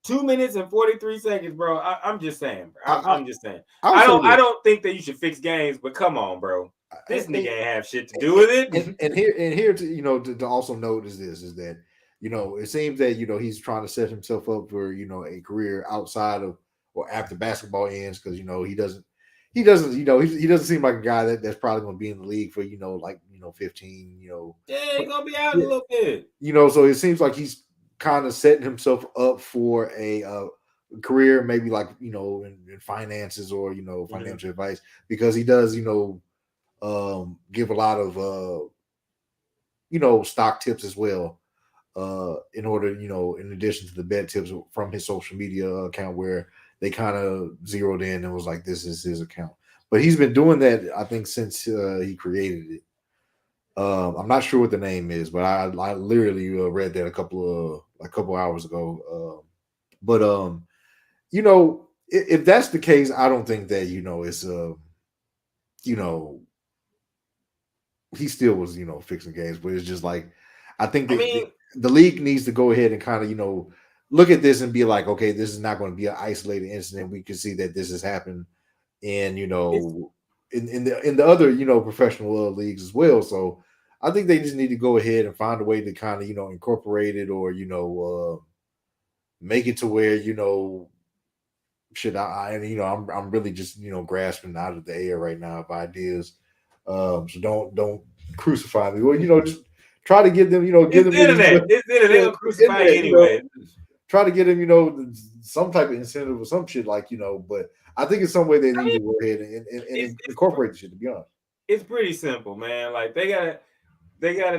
2 minutes and 43 seconds, bro. I'm just saying. I'm just saying. I don't think that you should fix games, but come on, bro. This nigga ain't have shit to do with it. And here to also note is that it seems that he's trying to set himself up for a career outside of or after basketball ends because he doesn't seem like a guy that's probably going to be in the league for 15. Yeah, he's gonna be out a little bit. So it seems like he's kind of setting himself up for a career, maybe like in finances or financial advice, because he does give a lot of stock tips as well. In order, in addition to the bet tips from his social media account, where they kind of zeroed in and was like, this is his account. But he's been doing that, I think, since he created it. I'm not sure what the name is, but I literally read that a couple hours ago. But if that's the case, I don't think that it's he still was fixing games, but it's just like I think that the league needs to go ahead and kind of look at this and be like, okay, this is not going to be an isolated incident. We can see that this has happened in in the other professional leagues as well. So I think they just need to go ahead and find a way to kind of incorporate it or make it to where I'm really just grasping out of the air right now of ideas. So don't crucify me. Well, just try to get them, give them internet. It's internet. They're gonna crucify you anyway. Try to get them, some type of incentive or some shit like, but I think in some way they need to go ahead and incorporate the shit, to be honest. It's pretty simple, man. Like they gotta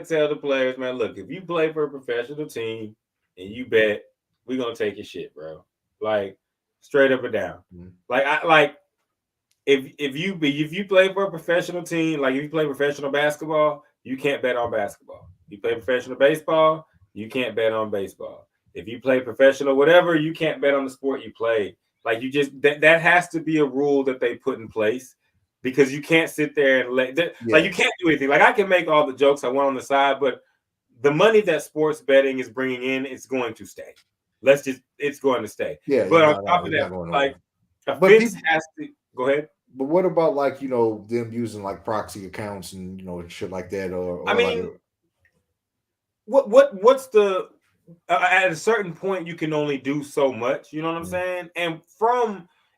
tell the players, man, look, if you play for a professional team and you bet, we're gonna take your shit, bro. Like straight up and down. Mm-hmm. If you play for a professional team, like if you play professional basketball, you can't bet on basketball. If you play professional baseball, you can't bet on baseball. If you play professional whatever, you can't bet on the sport you play. Like you just that has to be a rule that they put in place, because you can't sit there and like you can't do anything. Like I can make all the jokes I want on the side, but the money that sports betting is bringing in is going to stay. It's going to stay. Yeah. But on top of that, like offense has to go ahead. But what about like them using like proxy accounts and shit like that? Or I mean, what's the at a certain point you can only do so much. You know what I'm saying? And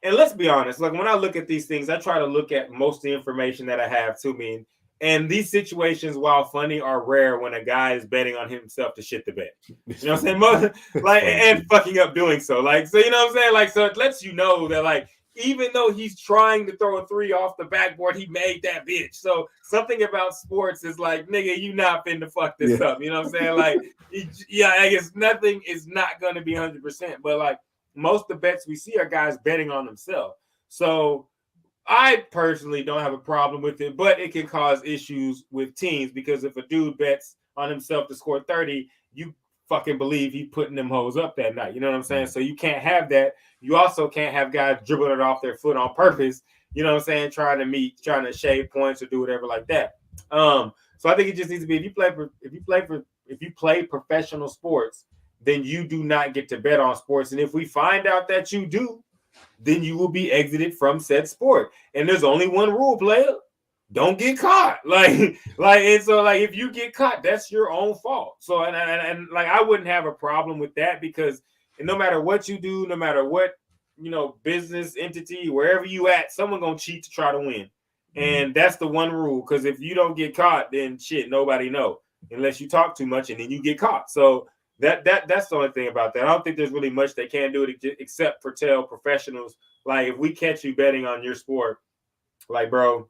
let's be honest, like when I look at these things, I try to look at most of the information that I have to me. And these situations, while funny, are rare when a guy is betting on himself to shit the bed. You know what I'm saying? Like and fucking up doing so. Like, so you know what I'm saying? Like, so it lets you know that like even though he's trying to throw a three off the backboard, he made that bitch. So something about sports is like, nigga, you not finna fuck this up. You know what I'm saying? Like, I guess nothing is not going to be 100%. But like most of the bets we see are guys betting on themselves. So I personally don't have a problem with it, but it can cause issues with teams because if a dude bets on himself to score 30, you fucking believe he putting them hoes up that night. You know what I'm saying? So you can't have that. You also can't have guys dribbling it off their foot on purpose. You know what I'm saying? Trying to shave points or do whatever like that. So I think it just needs to be if you play professional sports, then you do not get to bet on sports. And if we find out that you do, then you will be exited from said sport. And there's only one rule, player. Don't get caught. And so if you get caught, that's your own fault. So and like I wouldn't have a problem with that because no matter what you do, no matter what business entity, wherever you at, someone gonna cheat to try to win. And that's the one rule. Because if you don't get caught, then shit, nobody know unless you talk too much and then you get caught. So that's the only thing about that. I don't think there's really much they can do except for tell professionals, like if we catch you betting on your sport, like bro,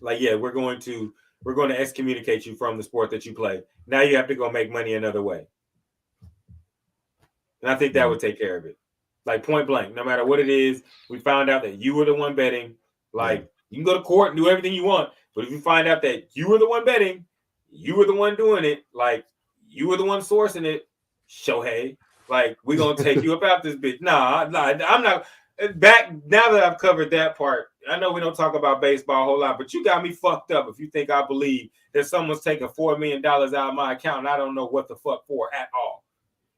like yeah, we're going to excommunicate you from the sport that you play. Now you have to go make money another way. And I think that would take care of it. Like point blank, no matter what it is, we found out that you were the one betting. Like you can go to court and do everything you want, but if you find out that you were the one betting, you were the one doing it, like you were the one sourcing it, Shohei, like we're gonna take you up out this bitch. Nah, I'm not. Back now that I've covered that part, I know we don't talk about baseball a whole lot, but you got me fucked up if you think I believe that someone's taking $4 million out of my account and I don't know what the fuck for at all.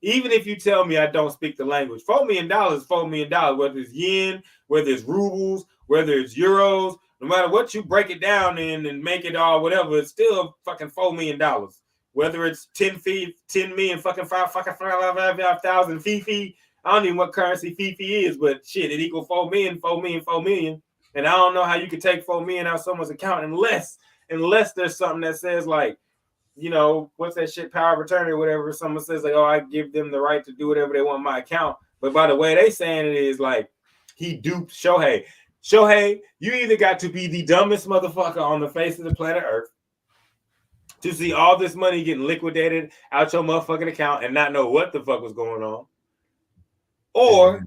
Even if you tell me I don't speak the language, $4 million is $4 million, whether it's yen, whether it's rubles, whether it's euros, no matter what you break it down in and make it all whatever, it's still fucking $4 million. Whether it's 10 million fucking 5,000 Fifi. I don't even know what currency Fifi is, but shit, it equals 4 million. And I don't know how you could take 4 million out of someone's account unless there's something that says like, what's that shit, power of attorney or whatever. Someone says like, oh, I give them the right to do whatever they want in my account. But by the way they saying it is like he duped Shohei. Shohei, you either got to be the dumbest motherfucker on the face of the planet Earth to see all this money getting liquidated out your motherfucking account and not know what the fuck was going on, or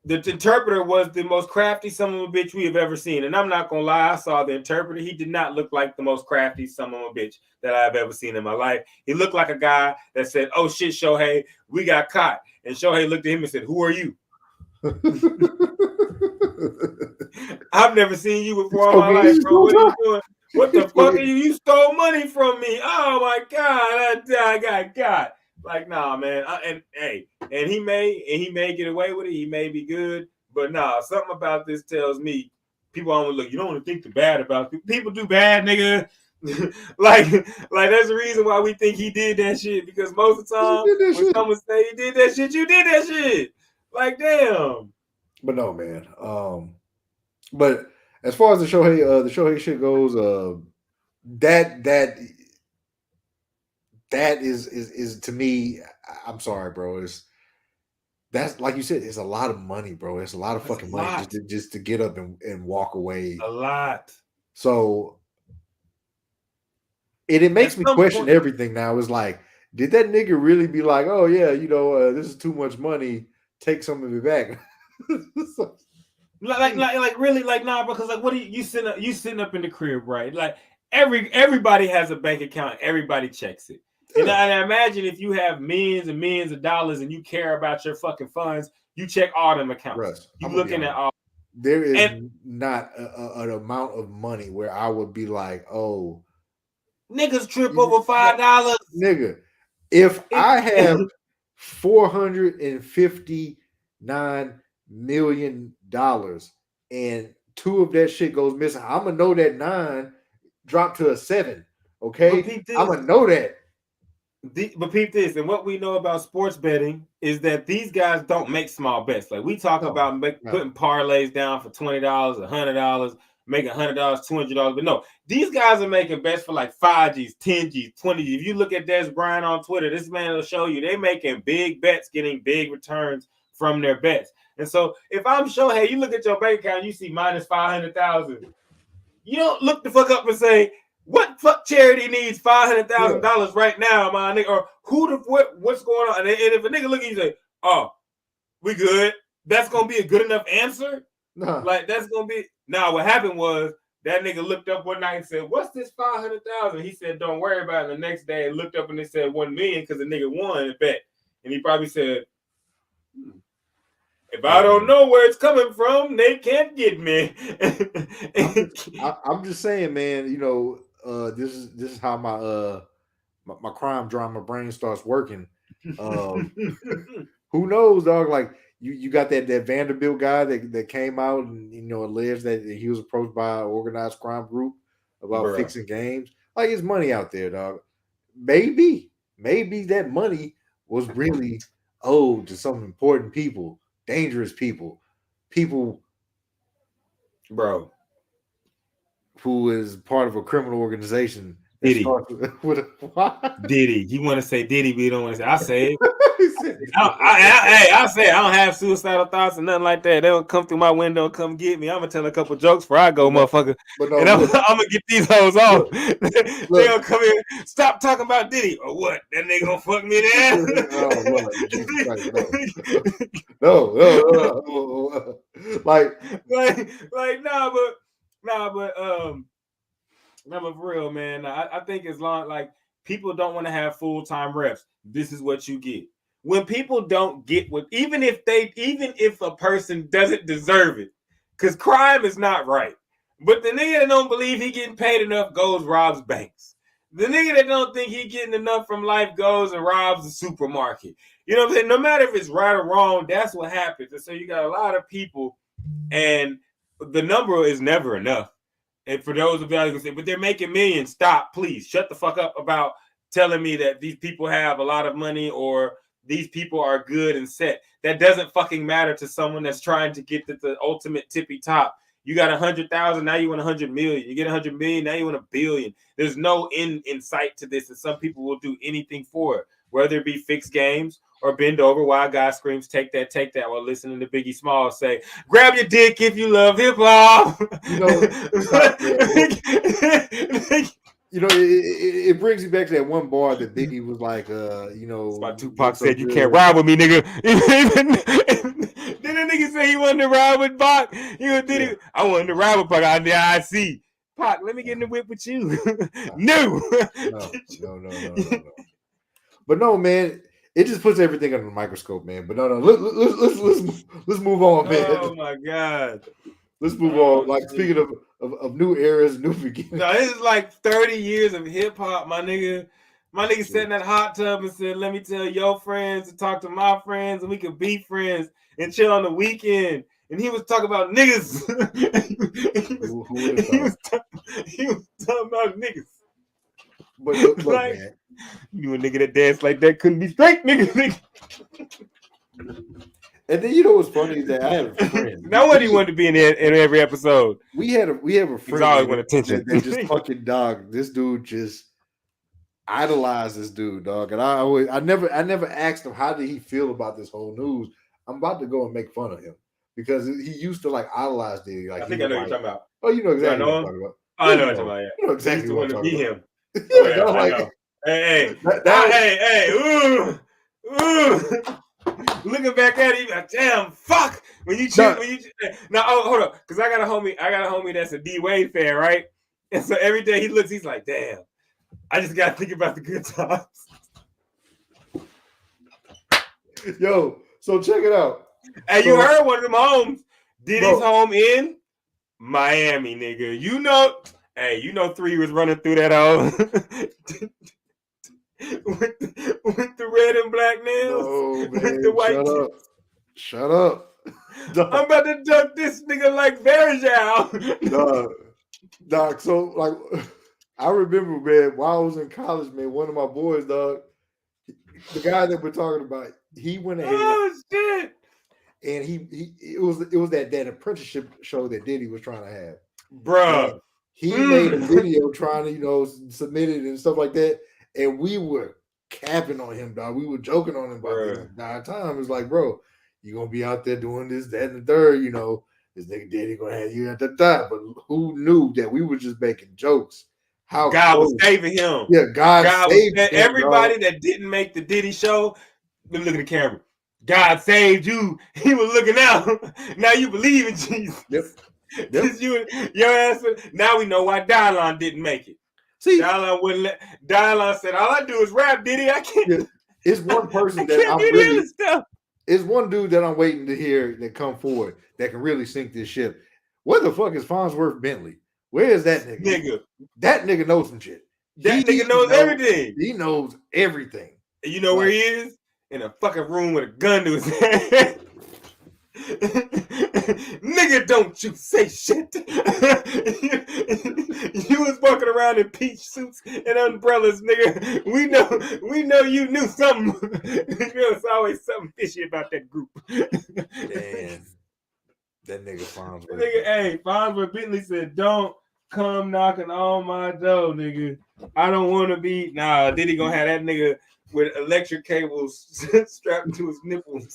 the interpreter was the most crafty son of a bitch we have ever seen. And I'm not gonna lie, I saw the interpreter. He did not look like the most crafty son of a bitch that I've ever seen in my life. He looked like a guy that said, "Oh shit, Shohei, we got caught." And Shohei looked at him and said, "Who are you?" I've never seen you before in my life, bro. What are you doing? What the fuck are you? You stole money from me. Oh my God, I got got. Like, nah, man. And he may get away with it. He may be good, but nah, something about this tells me people always look. You don't want to think the bad about it. People do bad, nigga. like that's the reason why we think he did that shit, because most of the time when someone say he did that shit, you did that shit. Like, damn. But no, man. But as far as the Shohei shit goes, that is to me. I'm sorry, bro. That's like you said. It's a lot of money, bro. It's a lot of fucking money just to get up and walk away. A lot. So it makes me question everything now. It's like, did that nigga really be like, oh yeah, this is too much money. Take some of it back. like really, like, nah, because like, what are you sitting up in the crib, right? Like everybody has a bank account, everybody checks it. And I imagine if you have millions and millions of dollars and you care about your fucking funds, you check all them accounts. Russ, you looking at all. There is not an amount of money where I would be like, oh, niggas trip over $5. Nigga, if I have $459 million and 2 of that shit goes missing, I'm gonna know that 9 dropped to a 7. Okay, I'm gonna know that. But peep this, and what we know about sports betting is that these guys don't make small bets. Like, we talk about putting parlays down for $20, $100, making $100, $200. But no, these guys are making bets for like 5Gs, 10Gs, 20Gs. If you look at Des Bryant on Twitter, this man will show you they're making big bets, getting big returns from their bets. And so if I'm Shohei, you look at your bank account, you see minus 500,000. You don't look the fuck up and say, what fuck charity needs $500,000 right now, my nigga? Or what's going on? And if a nigga look at you and say, oh, we good, that's gonna be a good enough answer? No. Like, that's gonna be. Now, what happened was that nigga looked up one night and said, what's this 500,000? He said, don't worry about it. The next day, looked up and they said 1 million because the nigga won the bet. And he probably said, if I don't know where it's coming from, they can't get me. I'm just saying, man. This is how my crime drama brain starts working. Who knows, dog? Like you got that Vanderbilt guy that came out and alleged that he was approached by an organized crime group about fixing games. Like, it's money out there, dog. Maybe that money was really owed to some important people, dangerous people, bro, who is part of a criminal organization. Diddy. Diddy. You want to say Diddy, but you don't want to say. I say it. I say it. I don't have suicidal thoughts or nothing like that. They don't come through my window and come get me. I'm gonna tell a couple jokes before I go, motherfucker. And I'm gonna get these hoes off. They gonna come in. Stop talking about Diddy or what? That nigga gonna fuck me there? No. Like nah, but for real, man. I think as long like people don't want to have full-time reps, this is what you get. When people don't get what, even if a person doesn't deserve it, because crime is not right. But the nigga that don't believe he getting paid enough goes robs banks. The nigga that don't think he getting enough from life goes and robs the supermarket. You know what I'm saying? No matter if it's right or wrong, that's what happens. And so you got a lot of people, and the number is never enough. And for those of y'all who say, but they're making millions, stop, please. Shut the fuck up about telling me that these people have a lot of money or these people are good and set. That doesn't fucking matter to someone that's trying to get to the ultimate tippy top. You got 100,000, now you want 100 million. You get 100 million, now you want $1 billion. There's no end in sight to this, and some people will do anything for it, whether it be fix games or bend over while a guy screams, take that, while listening to Biggie Smalls say, grab your dick if you love hip hop. You know, it brings you back to that one bar that Biggie was like, That's why Tupac said, you can't ride with me, nigga. Then the nigga say he wanted to ride with Pac. I wanted to ride with Pac on the IC. Pac, let me get in the whip with you. No. But no, man, it just puts everything under the microscope, man. But no, let's move on, man. Oh my God. Let's move on. Like, speaking of new eras, new beginnings. No, this is like 30 years of hip hop, my nigga. My nigga sat in that hot tub and said, let me tell your friends to talk to my friends and we could be friends and chill on the weekend. And he was talking about niggas. he was talking about niggas. But look, like, man. You a nigga that dance like that couldn't be straight, nigga. And then you know what's funny is that I have a friend. Now what he wanted to be in every episode. We have a friend. He's always want attention. That just fucking dog. This dude just idolized this dude, dog. And I never asked him how did he feel about this whole news. I'm about to go and make fun of him because he used to like idolize Diddy. Like, I think I know what you're talking about. Oh, you know exactly what I'm talking about. I know what you're talking about. Yeah. You know exactly what I'm talking about. Him. Oh, yeah, I know. Hey, ooh. Looking back at him, like, damn, fuck. When you now, hold up, because I got a homie that's a D Wade fan, right? And so every day he looks, he's like, damn, I just gotta think about the good times. Yo, so check it out. Hey, you heard one of them homes? Diddy's home in Miami, nigga. You know 3 was running through that hole. with the red and black nails. No, man, with the white Shut up. I'm about to duck this nigga like Bergeau. Dog, so like I remember, man, while I was in college, man, one of my boys, dog, the guy that we're talking about, he went ahead. Oh shit. And it was that apprenticeship show that Diddy was trying to have. Bruh. He made a video trying to, submit it and stuff like that. And we were capping on him, dog. We were joking on him about this entire time. It's like, bro, you're going to be out there doing this, that, and the third, this nigga Diddy going to have you at the top. But who knew that we were just making jokes? How God was saving him. Yeah, God saved him. Everybody that didn't make the Diddy show, look at the camera. God saved you. He was looking out. Now you believe in Jesus. Yep. Your ass. Now we know why Dylon didn't make it. See, Dylon wouldn't let. Dylon said, "All I do is rap, Diddy. I can't." Yeah, it's one person that I'm really. It's one dude that I'm waiting to hear that come forward that can really sink this ship. Where the fuck is Farnsworth Bentley? Where is that nigga? That nigga knows some shit. That nigga knows everything. He knows everything. And you know where he is? In a fucking room with a gun to his head. Nigga, don't you say shit. You was walking around in peach suits and umbrellas, nigga. We know you knew something. There's always something fishy about that group. Damn. That nigga Farnsworth. Hey, Farnsworth Bentley said, don't come knocking on my door, nigga. I don't want to be. Nah, Diddy gonna have that nigga with electric cables strapped to his nipples.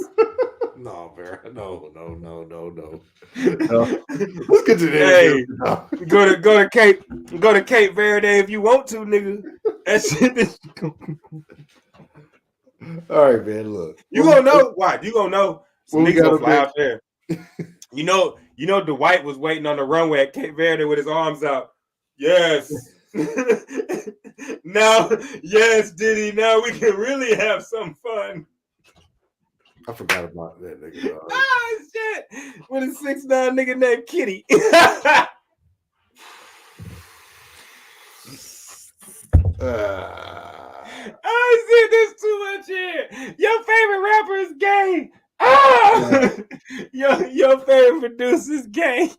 No, man. No. Let's get to that. Hey, go to Cape Verde if you want to, nigga. That shit. All right, man. Look, you gonna know why? You gonna know some niggas gonna fly out there. You know, Dwight was waiting on the runway at Cape Verde with his arms out. Yes. Now, yes, Diddy. Now we can really have some fun. I forgot about that nigga. Oh shit! With a 6'9" nigga named Kitty. Oh shit! There's too much here. Your favorite rapper is gay. Oh, your favorite producer is gay.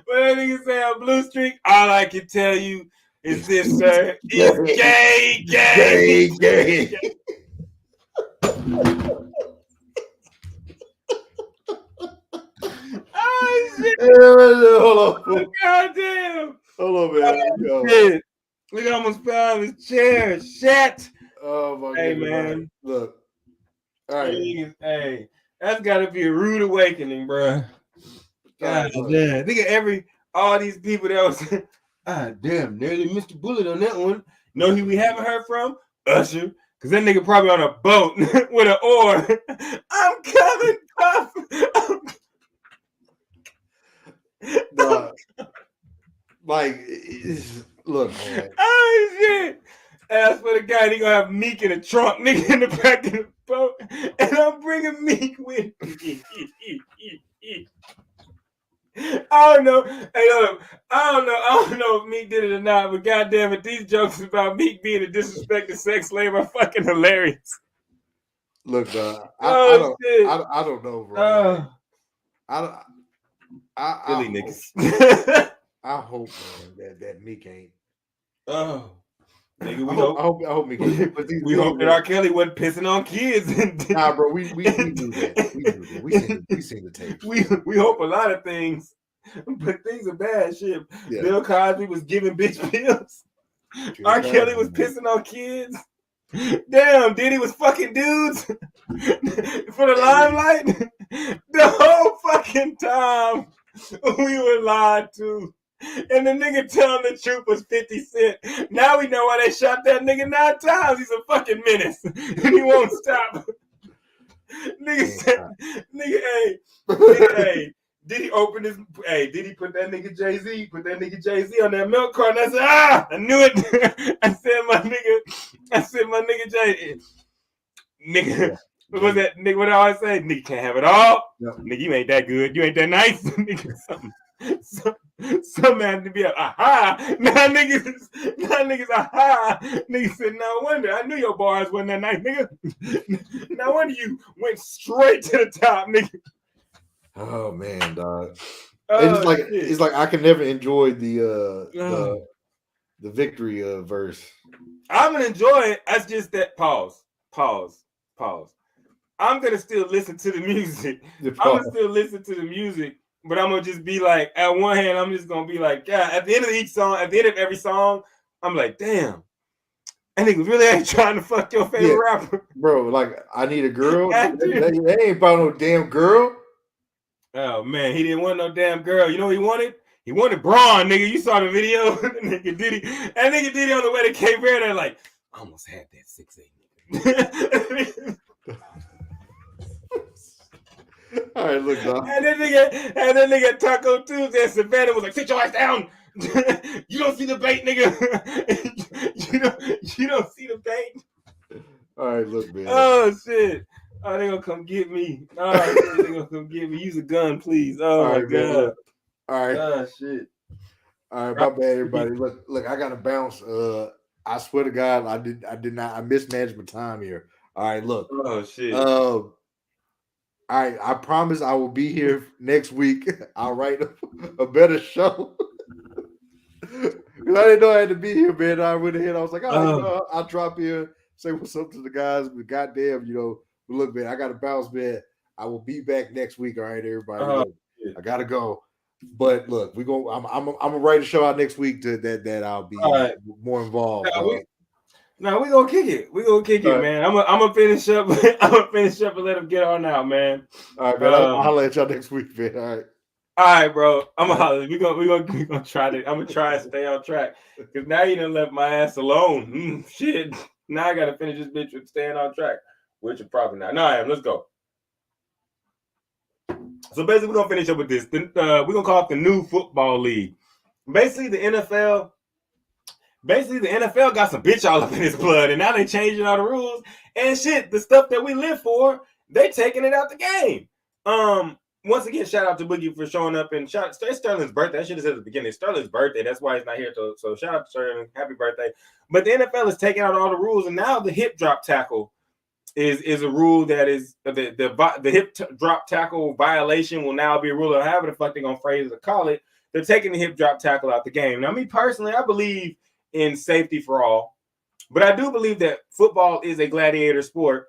But that nigga say on Blue Streak, all I can tell you is this, sir. It's gay. Oh shit! Hold on. God damn! Hold on, man. Oh, shit. We almost fell out of his chair. Shit! Oh my Hey, goodness, man. Look. All right. Hey, that's got to be a rude awakening, bro. God damn. Think of all these people that was, damn, nearly missed a bullet on that one. Know who we haven't heard from? Usher. Because that nigga probably on a boat with an oar. I'm coming, Puff. Like, look, man. Oh, shit. As for the guy, he gonna have Meek in the trunk, nigga, in the back of the boat. And I'm bringing Meek with me. I don't know. Hey, look, I don't know if Meek did it or not, but goddamn it, these jokes about Meek being a disrespected sex slave are fucking hilarious. Look, I don't know, bro. Philly niggas. I hope, man, that Meek ain't. Oh. Nigga, I hope Meek ain't. We hope that R. Kelly wasn't pissing on kids. Nah, bro, we knew that. We seen the tapes. We hope a lot of things, but things are bad shit. Yeah. Bill Cosby was giving bitch pills. R. Kelly was pissing on kids. Damn, Diddy was fucking dudes for the limelight. The whole fucking time we were lied to. And the nigga telling the truth was 50 Cent. Now we know why they shot that nigga 9 times. He's a fucking menace. And he won't stop. Nigga said, hey, did he open his, did he put that nigga Jay-Z, on that milk cart? And I said, I knew it. I said, my nigga Jay. Nigga, what was that? Nigga, what I always say? Nigga can't have it all. Yep. Nigga, you ain't that good. You ain't that nice. Nigga, some man to be aha. Now niggas aha. Niggas said, no wonder. I knew your bars wasn't that nice, nigga. No wonder you went straight to the top, nigga. Oh man, dog. It's like I can never enjoy the victory verse. I'm gonna enjoy it. That's just that pause. I'm gonna still listen to the music. But I'm gonna just be like, at one hand, I'm just gonna be like, God, at the end of each song, at the end of every song, I'm like, damn, that nigga really ain't trying to fuck your favorite rapper. Bro, like, I need a girl. They ain't about no damn girl. Oh man, he didn't want no damn girl. You know what he wanted? He wanted Braun, nigga. You saw the video. Nigga Diddy on the way to Cape Verde, they're like, I almost had that 6'8". All right, look, dog. And then nigga Taco Tuesday and Savannah was like, sit your ass down. You don't see the bait, nigga. you don't see the bait. All right, look, man. Oh shit. Oh, they gonna come get me. Oh, they gonna come get me. Use a gun, please. Oh my god. Man, all right. Oh shit. All right, my bad, everybody. Look, I gotta bounce. I swear to God, I mismanaged my time here. All right, look. Oh shit. I promise I will be here next week. I'll write a better show. Because I didn't know I had to be here, man. I went ahead. I was like, I'll drop here, say what's up to the guys. But goddamn, look, man, I got to bounce, man. I will be back next week. All right, everybody. I gotta go. But look, I'm gonna write a show out next week that I'll be more involved. No, we gonna kick it. Man. I'm gonna finish up. And let him get on out, man. All right, man. I'll holler at y'all next week, man. All right, bro. I'm gonna holler. We gonna try to. I'm gonna try and stay on track because now you done left my ass alone. Shit. Now I gotta finish this bitch with staying on track, which is probably not. No, I am. Let's go. So basically, we're gonna finish up with this. We're gonna call it the new football league. Basically, the NFL got some bitch all up in his blood, and now they changing all the rules and shit. The stuff that we live for, they taking it out the game. Once again, shout out to Boogie for showing up, and it's Sterling's birthday. I should have said at the beginning, it's Sterling's birthday. That's why he's not here. So shout out to Sterling, happy birthday. But the NFL is taking out all the rules, and now the hip drop tackle is a rule that is the hip drop tackle violation will now be a rule. Or however the fuck they're gonna phrase it or call it. They're taking the hip drop tackle out the game. Now, me personally, I believe in safety for all, but I do believe that football is a gladiator sport,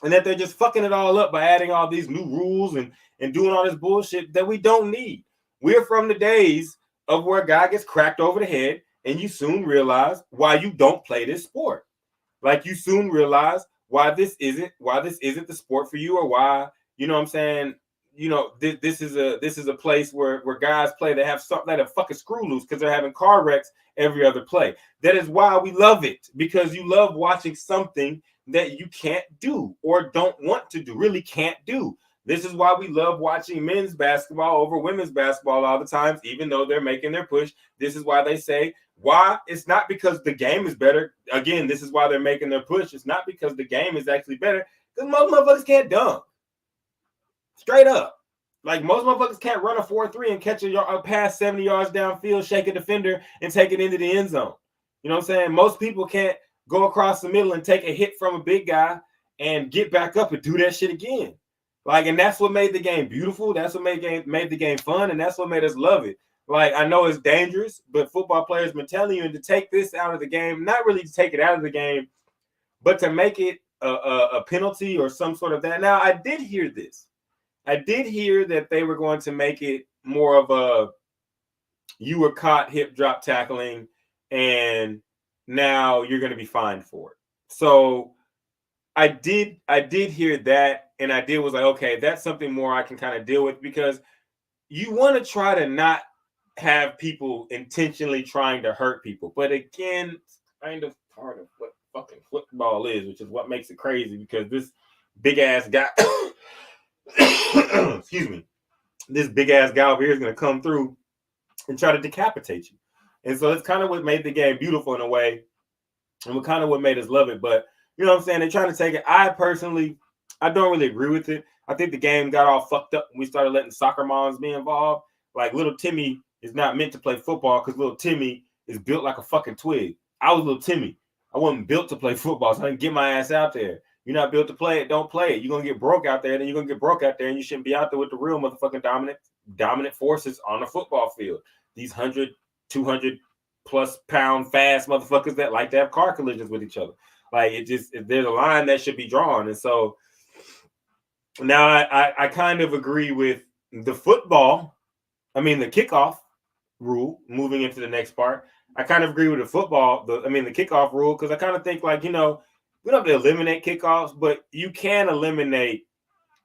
and that they're just fucking it all up by adding all these new rules and doing all this bullshit that we don't need. We're from the days of where a guy gets cracked over the head, and you soon realize why you don't play this sport. Like you soon realize why this isn't the sport for you, or why, you know what I'm saying, you know, this is a place where guys play that have something that are fucking screw loose because they're having car wrecks every other play. That is why we love it, because you love watching something that you can't do or don't want to do, really can't do. This is why we love watching men's basketball over women's basketball all the times, even though they're making their push. This is why they say, why? It's not because the game is better. Again, this is why they're making their push. It's not because the game is actually better, because most motherfuckers can't dunk. Straight up. Like, most motherfuckers can't run a 4-3 and catch a pass 70 yards downfield, shake a defender, and take it into the end zone. You know what I'm saying? Most people can't go across the middle and take a hit from a big guy and get back up and do that shit again. Like, and that's what made the game beautiful. That's what made the game fun, and that's what made us love it. Like, I know it's dangerous, but football players been telling you, and to take this out of the game, not really to take it out of the game, but to make it a penalty or some sort of that. Now, I did hear this. I did hear that they were going to make it more of a, you were caught hip drop tackling, and now you're going to be fined for it. So I did hear that, and I was like, okay, that's something more I can kind of deal with, because you want to try to not have people intentionally trying to hurt people. But again, it's kind of part of what fucking football is, which is what makes it crazy, because this big ass guy, excuse me, this big ass guy over here is going to come through and try to decapitate you. And so it's kind of what made the game beautiful in a way, and what kind of what made us love it. But you know what I'm saying? They're trying to take it. I don't really agree with it. I think the game got all fucked up when we started letting soccer moms be involved. Like, little Timmy is not meant to play football because little Timmy is built like a fucking twig. I was little Timmy. I wasn't built to play football, so I didn't get my ass out there. You're not built to play it, don't play it. You're going to get broke out there, then you're going to get broke out there, and you shouldn't be out there with the real motherfucking dominant forces on the football field. These 100, 200 plus pound fast motherfuckers that like to have car collisions with each other. Like, there's a line that should be drawn. And so now I kind of agree with the kickoff rule moving into the next part. I kind of agree with the kickoff rule, because I kind of think, like, you know, we don't have to eliminate kickoffs, but you can eliminate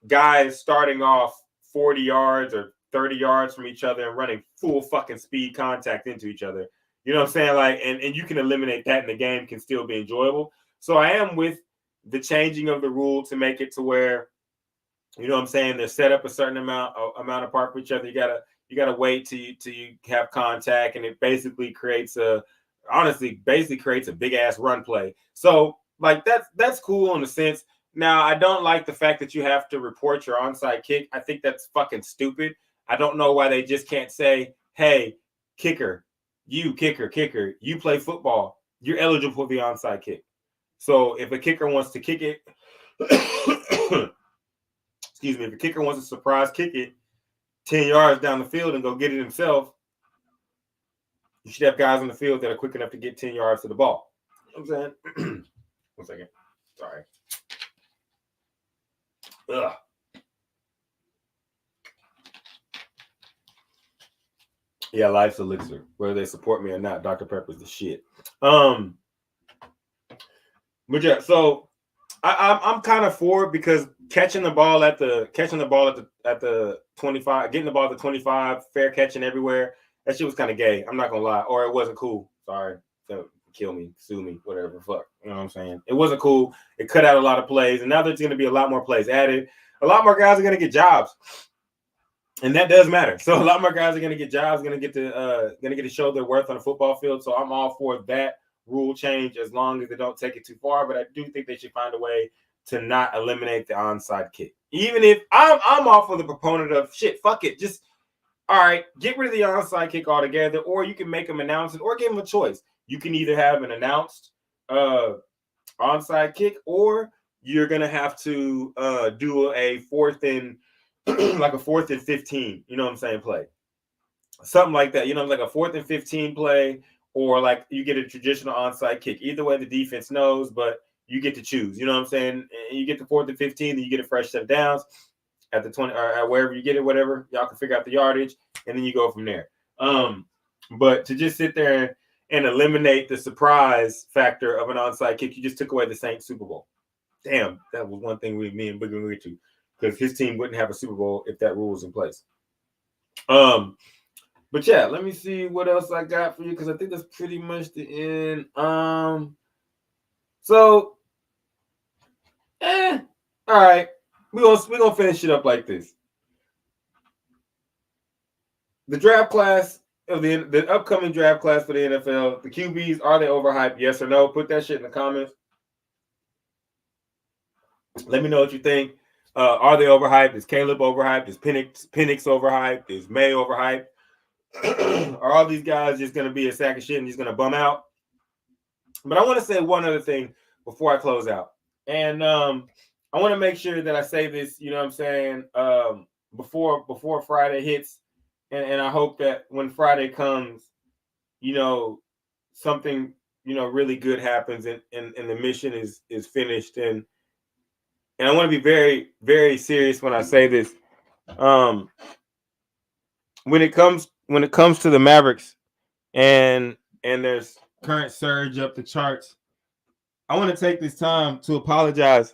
guys starting off 40 yards or 30 yards from each other and running full fucking speed contact into each other. You know what I'm saying? Like, and you can eliminate that, and the game can still be enjoyable. So I am with the changing of the rule to make it to where, you know what I'm saying, they're set up a certain amount apart from each other. You gotta wait till you have contact, and it basically creates a big ass run play. So, like, that's cool in a sense. Now, I don't like the fact that you have to report your onside kick. I think that's fucking stupid. I don't know why they just can't say, hey, kicker, you play football, you're eligible for the onside kick. So if a kicker wants to kick it, excuse me, if a kicker wants to surprise kick it 10 yards down the field and go get it himself, you should have guys on the field that are quick enough to get 10 yards to the ball. You know what I'm saying? 1 second. Sorry. Ugh. Yeah, life's elixir. Whether they support me or not, Dr. Pepper's the shit. But yeah, so I'm kind of for it, because catching the ball at the 25, getting the ball at the 25, fair catching everywhere, that shit was kind of gay. I'm not gonna lie, or it wasn't cool. Sorry, don't kill me, sue me, whatever. Fuck, you know what I'm saying? It wasn't cool. It cut out a lot of plays, and now there's gonna be a lot more plays added. A lot more guys are gonna get jobs, and that does matter. So a lot more guys are gonna get jobs, gonna get to show their worth on the football field. So I'm all for that rule change, as long as they don't take it too far. But I do think they should find a way to not eliminate the onside kick. Even if I'm all for the proponent of shit, fuck it, just all right, get rid of the onside kick altogether, or you can make them announce it, or give them a choice. You can either have an announced onside kick, or you're gonna have to do a 4th and like a 4th and 15. You know what I'm saying? Play something like that. You know, like a 4th and 15 play. Or like you get a traditional onside kick. Either way, the defense knows, but you get to choose. You know what I'm saying? And you get the 4th and 15, then you get a fresh set of downs at the 20 or at wherever you get it, whatever. Y'all can figure out the yardage, and then you go from there. But to just sit there and eliminate the surprise factor of an onside kick, you just took away the Saints Super Bowl. Damn, that was one thing me and Boogie agreed to, because his team wouldn't have a Super Bowl if that rule was in place. But yeah, let me see what else I got for you, because I think that's pretty much the end. So, all right, we're gonna finish it up like this. The draft class of the upcoming draft class for the NFL, the QBs, are they overhyped? Yes or no? Put that shit in the comments. Let me know what you think. Are they overhyped? Is Caleb overhyped? Is Penix overhyped? Is May overhyped? Are all these guys just going to be a sack of shit and he's going to bum out? But I want to say one other thing before I close out. And I want to make sure that I say this, you know what I'm saying, before Friday hits. And I hope that when Friday comes, you know, something, you know, really good happens and the mission is finished. And I want to be very, very serious when I say this. When it comes to the Mavericks and there's current surge up the charts, I want to take this time to apologize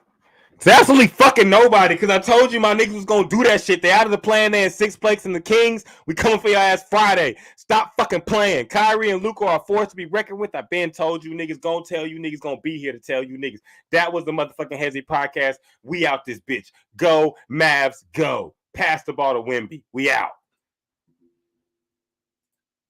to absolutely fucking nobody, because I told you my niggas was gonna do that shit. They out of the plan. They in 6th place in the Kings. We coming for your ass Friday. Stop fucking playing. Kyrie and Luka are forced to be reckoned with. I been told you niggas, gonna tell you niggas, gonna be here to tell you niggas. That was the motherfucking Hesi podcast. We out this bitch. Go Mavs, go. Pass the ball to Wemby. We out.